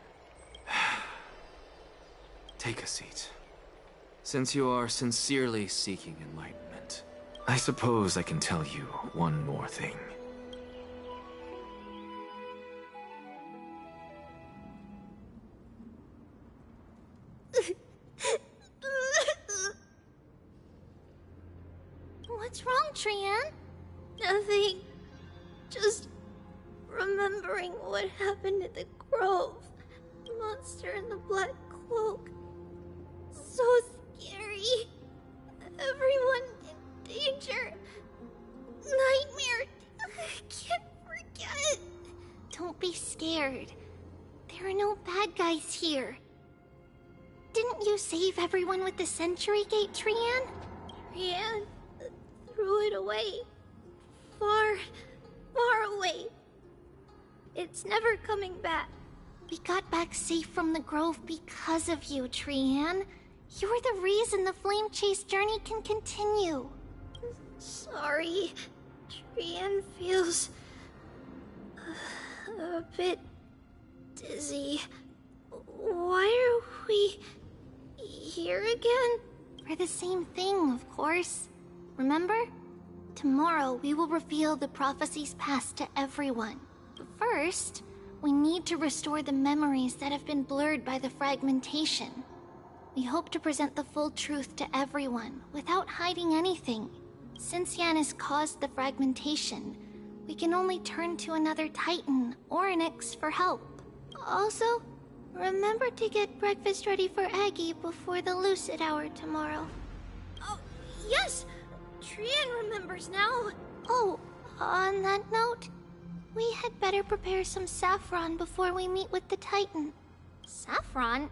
Take a seat. Since you are sincerely seeking enlightenment, I suppose I can tell you one more thing. What's wrong, Trian? Nothing. Just remembering what happened at the Grove. The monster in the black cloak. So scary. Everyone in danger. Nightmare. I can't forget. Don't be scared. There are no bad guys here. Didn't you save everyone with the Century Gate, Trian? Trian threw it away. Far, far away. It's never coming back. We got back safe from the Grove because of you, Trian. You were the reason the Flame Chase journey can continue. Sorry. Trian feels... a bit... dizzy. Why are we... here again? For the same thing, of course. Remember? Tomorrow we will reveal the prophecy's past to everyone. But first, we need to restore the memories that have been blurred by the fragmentation. We hope to present the full truth to everyone, without hiding anything. Since Yanis caused the fragmentation, we can only turn to another Titan, Orynyx, for help. Also, remember to get breakfast ready for Aggie before the Lucid Hour tomorrow. Oh, yes! Trian remembers now. Oh, on that note, we had better prepare some saffron before we meet with the Titan. Saffron?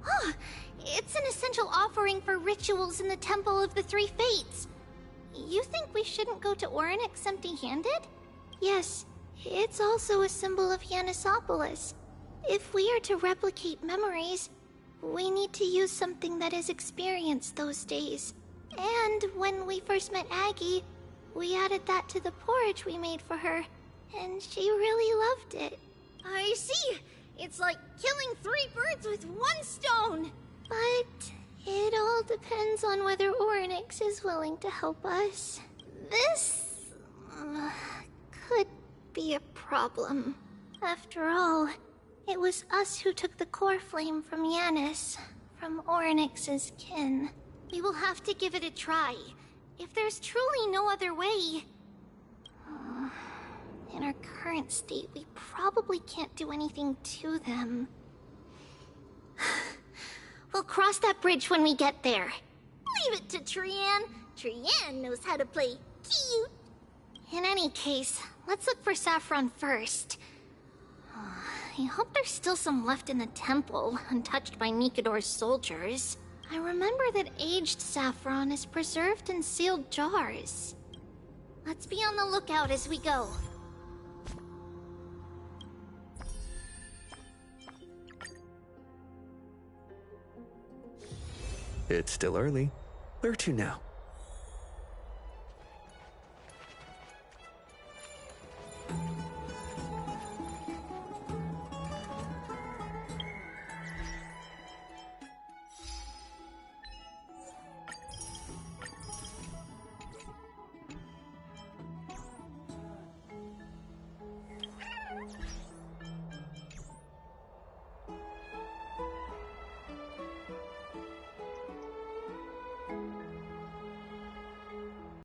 Huh, it's an essential offering for rituals in the Temple of the Three Fates. You think we shouldn't go to Orynyx empty-handed? Yes, it's also a symbol of Yanisopolis. If we are to replicate memories, we need to use something that has experienced those days. And when we first met Aggie, we added that to the porridge we made for her, and she really loved it. I see! It's like killing 3 birds with 1 stone! But it all depends on whether Orynyx is willing to help us. This... could be a problem. After all, it was us who took the core flame from Yanis, from Orynyx's kin. We will have to give it a try. If there's truly no other way... in our current state, we probably can't do anything to them. We'll cross that bridge when we get there. Leave it to Trian. Trian knows how to play cute. In any case, let's look for saffron first. I hope there's still some left in the temple, untouched by Nikador's soldiers. I remember that aged saffron is preserved in sealed jars. Let's be on the lookout as we go. It's still early. Where to now?